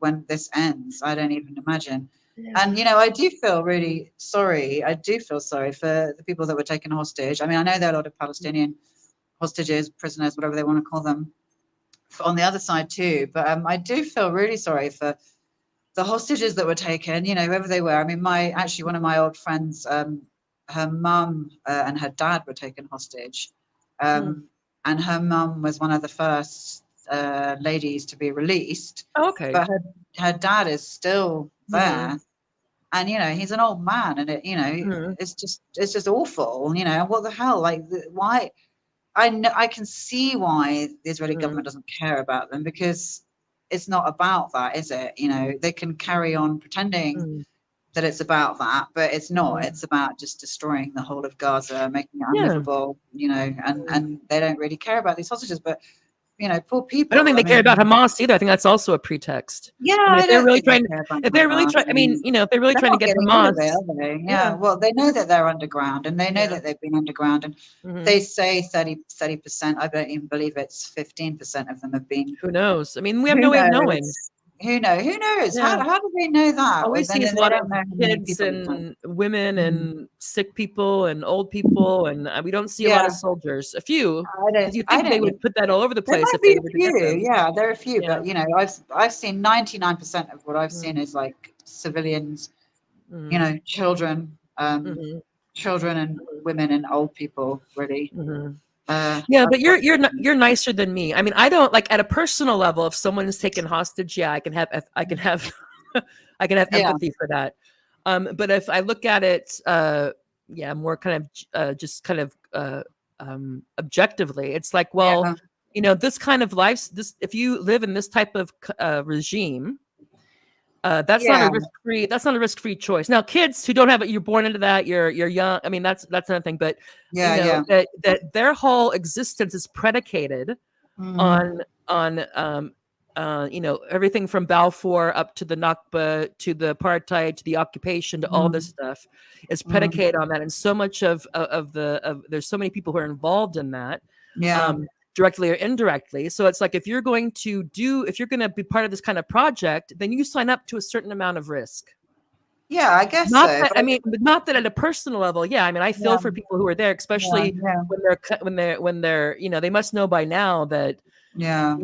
when this ends? I don't even imagine. And, Yeah. I do feel really sorry. I do feel sorry for the people that were taken hostage. I mean, I know there are a lot of Palestinian hostages, prisoners, whatever they want to call them, on the other side too. But I do feel really sorry for the hostages that were taken, whoever they were. I mean, one of my old friends, her mum and her dad were taken hostage. Mm. And her mum was one of the first ladies to be released, Oh, okay. but her dad is still Mhm, there. And, he's an old man, and mhm, it's just awful, what the hell? Like, why? I know, I can see why the Israeli mhm, government doesn't care about them, because it's not about that, is it? They can carry on pretending mhm, that it's about that, but it's not. mhm. It's about just destroying the whole of Gaza, making it Yeah. unlivable, and Mhm. they don't really care about these hostages. But poor I don't think people. I they care about mean, Hamas either. I think that's also a pretext. yeah, I mean, I don't think they care about if they're really Hamas. trying, I mean, if they're really they're trying to not get getting rid of it, Hamas, are they? yeah, Yeah. Well, they know that they're underground, and they know yeah, that they've been underground, and hmm they say 30%. I don't even believe it's 15% of them have been. who knows? I mean, we have Who no way of knowing. knows? Who knows? Yeah, How do they know that? all we Well, see then they is a lot don't of know how many kids people it's like. and women Mm. and sick people and old people, and we don't see a lot Yeah, of soldiers. A few, I because don't. you I think they don't. would put that all over the There place might if be they a were to get few. them. Yeah, there are a few, Yeah. but I've seen 99% of what I've seen Mm-hmm. is like civilians, Mm-hmm. children, Mm-hmm. children and women and old people, really. Yeah, but you're nicer than me. I mean, I don't like at a personal level. If someone is taken hostage, yeah, I can have I can have empathy for that. But if I look at it, more kind of just kind of objectively, it's like, well, this kind of life, if you live in this type of regime, that's not a risk-free. That's not a risk-free choice. Now, kids who don't have it, you're born into that. You're young. I mean, that's another thing. But that their whole existence is predicated on everything from Balfour up to the Nakba to the apartheid to the occupation to all this stuff is predicated on that. And so much of there's so many people who are involved in that. Directly or indirectly. So it's like if you're going to be part of this kind of project, then you sign up to a certain amount of risk. Yeah, I guess not so. That, I mean, not that at a personal level. Yeah, I mean, I feel for people who are there, especially when they're they must know by now that their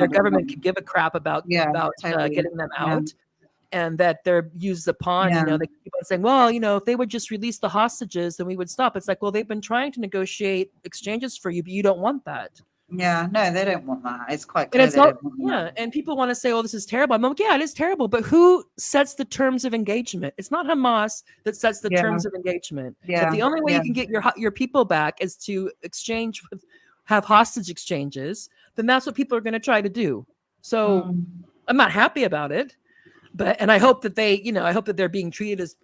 government can give a crap about getting them out. And that they're used upon, they keep on saying, well, if they would just release the hostages, then we would stop. It's like, well, they've been trying to negotiate exchanges for you, but you don't want that. Yeah, no, they don't want that. It's quite clear. And people want to say, oh, this is terrible. I'm like, yeah, it is terrible. But who sets the terms of engagement? It's not Hamas that sets the terms of engagement. If the only way you can get your people back is to have hostage exchanges, then that's what people are going to try to do. So I'm not happy about it. And I hope that I hope that they're being treated as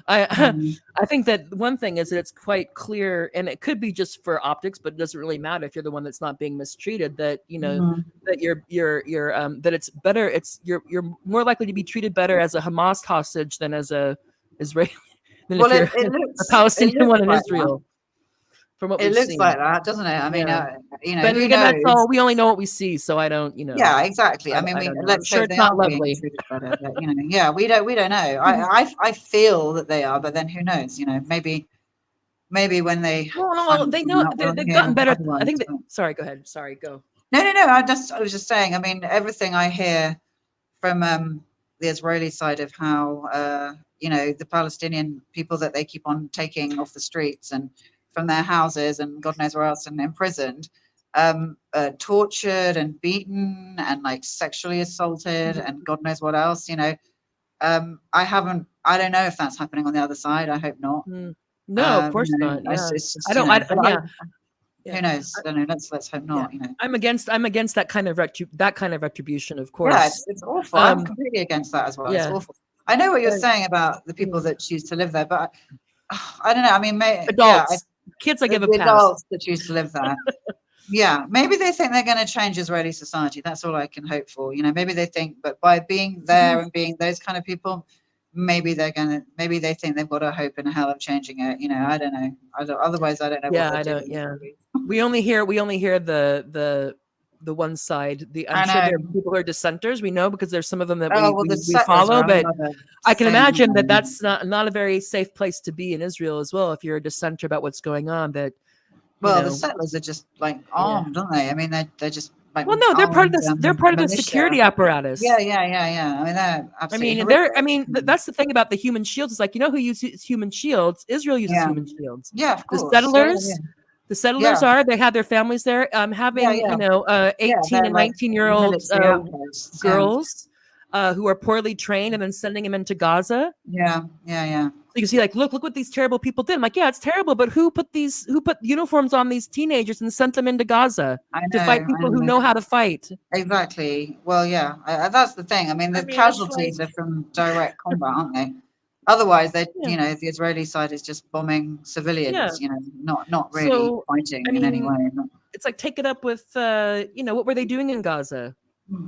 I think that one thing is that it's quite clear, and it could be just for optics, but it doesn't really matter if you're the one that's not being mistreated, that, that that it's better. You're more likely to be treated better as a Hamas hostage than as a Israeli, than if you're a Palestinian one in Israel. From what it looks like that, doesn't it? I mean, but again, that's all. We only know what we see, so I don't, Yeah, exactly. I mean, let's hope it's not lovely. Better, but, we don't know. I feel that they are, but then who knows? Maybe when they. Well, they know they've gotten better. I think. Sorry, go ahead. Sorry, go. No. I was just saying. I mean, everything I hear from the Israeli side of how the Palestinian people that they keep on taking off the streets and from their houses and God knows where else and imprisoned, tortured and beaten and like sexually assaulted and God knows what else. I don't know if that's happening on the other side. I hope not. No, of course not. Yeah. Who knows? I don't know. Let's hope not. I'm against that kind of retribution, of course. Yeah, it's awful. I'm completely against that as well. It's awful. I know what you're saying about the people that choose to live there, but I don't know. I mean, adults. Kids, I give a pass. Adults that choose to live there. Maybe they think they're going to change Israeli society. That's all I can hope for. Maybe they think, but by being there and being those kind of people, maybe they think they've got a hope in a hell of changing it. I don't know. Otherwise, I don't know. Yeah, I don't. Yeah, we only hear the one side. I'm sure there are people who are dissenters. We know because there's some of them that we follow, but I can imagine that that's not a very safe place to be in Israel as well. If you're a dissenter about what's going on, the settlers are just like armed, aren't they? I mean, they're just like. Well, no, they're part of the security apparatus. Yeah. I mean, they're absolutely. That's the thing about the human shields. It's like, who uses human shields? Israel uses human shields. Yeah, of course. The settlers. Yeah. The settlers they have their families there. Having 18 and 19-year-old girls who are poorly trained and then sending them into Gaza. Yeah. So you can see, like, look what these terrible people did. I'm like, it's terrible, but who put uniforms on these teenagers and sent them into Gaza to fight people who know how to fight? Exactly. Well, that's the thing. I mean, the casualties are from direct combat, aren't they? Otherwise, the Israeli side is just bombing civilians. Not really fighting in any way. It's like, take it up with what were they doing in Gaza?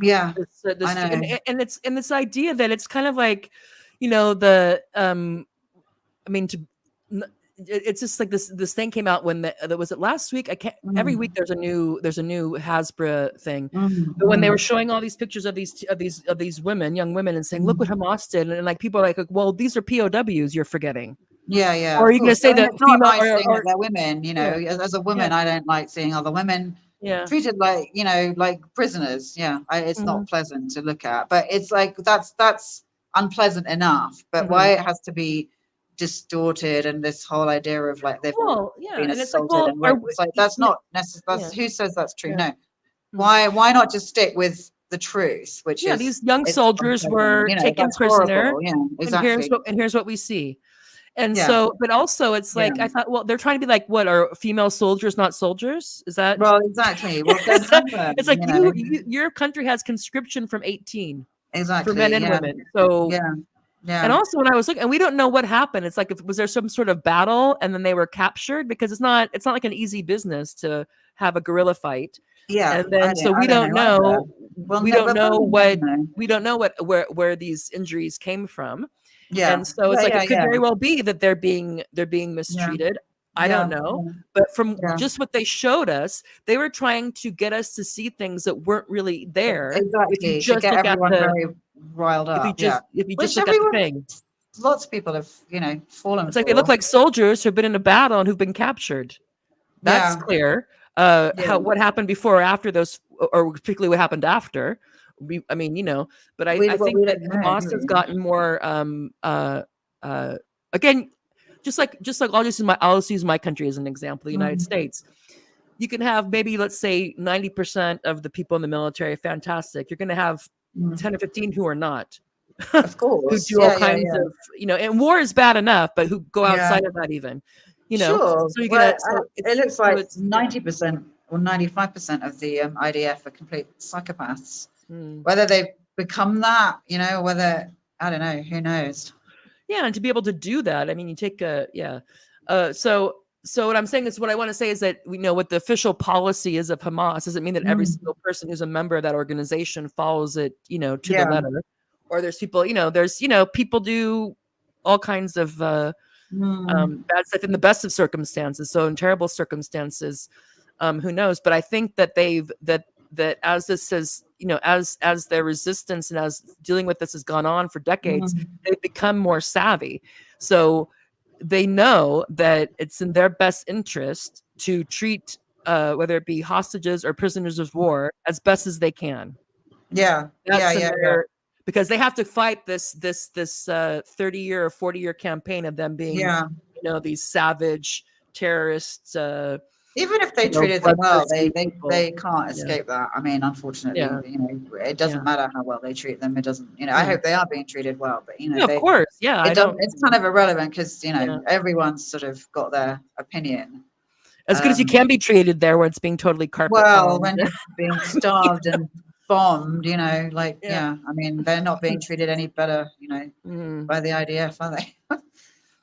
Yeah, I know. And it's this idea that it's kind of like, it's just like this thing came out when that was it last week. I can't. Every week there's a new Hasbra thing. But when they were showing all these pictures of these women, young women, and saying, look what Hamas did, and like people are like, well, these are POWs. You're forgetting. Yeah. Or are you going to say that female nice or they're women? As a woman, I don't like seeing other women treated like like prisoners. It's not pleasant to look at. But it's like that's unpleasant enough. But why it has to be distorted, and this whole idea of like they've Well, yeah, been and it's like, assaulted well, and raped. It's like that's yeah, not necessary. yeah, Who says that's true? yeah. No. Why not just stick with the truth, which Yeah, is these young it's soldiers frustrating, were taken that's prisoner, horrible. Yeah, and here's exactly. what we see. And Yeah, so, but also it's yeah. like I thought, well, they're trying to be like, what are female soldiers not soldiers? Is that Well, exactly. Well, then it's like your country has conscription from 18 for men exactly. and Yeah, women. So, yeah, and yeah, also when I was looking, and we don't know what happened. It's like, if was there some sort of battle and then they were captured, because it's not like an easy business to have a guerrilla fight. yeah. And then so I we don't don't know either. know, we We'll don't know probably never what know. we don't know where these injuries came from. Yeah, And so it's yeah, like yeah, it could yeah, very well be that they're being yeah, mistreated. I don't yeah, know. But from yeah. just what they showed us, they were trying to get us to see things that weren't really there. If you Exactly. To just get look at everyone the very riled up. Yeah, if you just which look at the everyone, thing. lots of people have, fallen It's like they look for. like soldiers who've been in a battle and who've been captured. That's Yeah, clear. yeah. What happened before or after those, or particularly what happened after. I mean, but I Well, think we that don't know, Hamas do has we? gotten more. Again, just like I'll just use my country as an example, the United Mm, States. You can have maybe, let's say, 90% of the people in the military, fantastic. You're going to have mm. 10 or 15 who are not, Of who course. do all Yeah, yeah, kinds yeah. of, and war is bad enough, but who go Yeah. outside of that even, Sure. so you're Well, gonna, so it it's, looks so like it's, yeah. 90% or 95% of the IDF are complete psychopaths. Mm. Whether they've become that, whether, I don't know, who knows? Yeah, and to be able to do that, I mean, you take a yeah. So what I'm saying is, what I want to say is that we know what the official policy is of Hamas doesn't mean that every Mm, single person who's a member of that organization follows it, to the yeah. letter. Or there's people, people do all kinds of Mm, bad stuff in the best of circumstances. So in terrible circumstances, who knows? But I think that that as this has, as their resistance and as dealing with this has gone on for decades, mm, they've become more savvy. So they know that it's in their best interest to treat whether it be hostages or prisoners of war as best as they can. yeah. Yeah, That's in yeah, yeah. their, because they have to fight this 30-year or 40-year campaign of them being, Yeah. these savage terrorists, Even if they treated them well, bloodthirsty people. they can't Yeah, escape that. I mean, unfortunately, yeah, it doesn't yeah, matter how well they treat them. It doesn't, I yeah. hope they are being treated well, but Yeah, of course. Yeah, I it doesn't. don't. It's kind of irrelevant because Yeah, everyone's sort of got their opinion. as good as you Um, can be treated there, where it's being totally carpet well, bombed. when you're being starved and bombed, Yeah. yeah, I mean, they're not being treated any better, Mm, by the IDF, are they?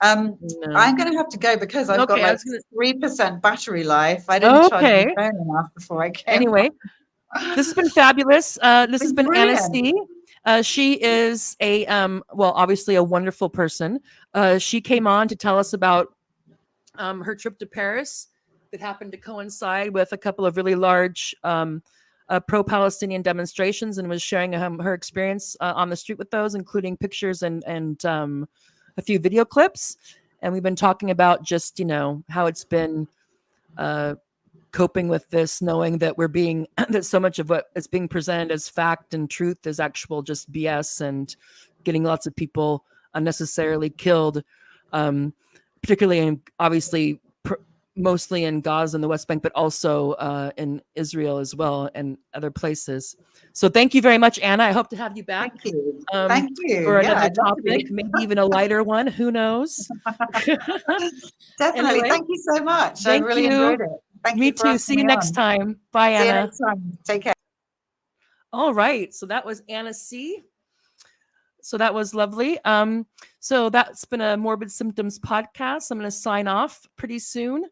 no. I'm going to have to go because I've got Okay, I like was gonna. 3% battery life. I didn't charge my Okay. phone enough before I came Anyway, this has been fabulous. This has Been been Anna brilliant. C. She is well, obviously a wonderful person. She came on to tell us about her trip to Paris that happened to coincide with a couple of really large pro-Palestinian demonstrations, and was sharing her experience on the street with those, including pictures and a few video clips. And we've been talking about just how it's been coping with this, knowing that we're being that so much of what is being presented as fact and truth is actual just BS, and getting lots of people unnecessarily killed, particularly in obviously mostly in Gaza and the West Bank, but also in Israel as well and other places. So thank you very much, Anna. I hope to have you back Thank you. um, Thank you. for Yeah, another I'd love to topic, be. maybe even a lighter one. Who knows? Definitely. Anyway, Thank you so much. I thank really you. enjoyed it. Thank Me you for too. asking See you me next on. time. Bye, See you Anna. next time. Take care. All right. So that was Anna C. So that was lovely. So that's been a Morbid Symptoms podcast. I'm going to sign off pretty soon.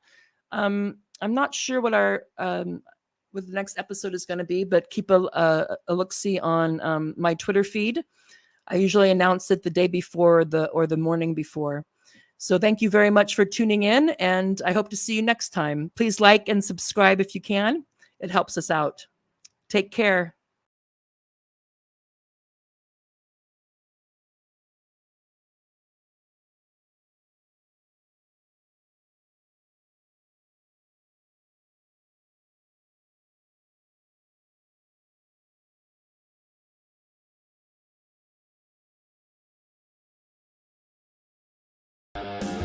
I'm not sure what the next episode is going to be, but keep a look-see on my Twitter feed. I usually announce it the day before or the morning before. So thank you very much for tuning in, and I hope to see you next time. Please like and subscribe if you can. It helps us out. Take care. Bye.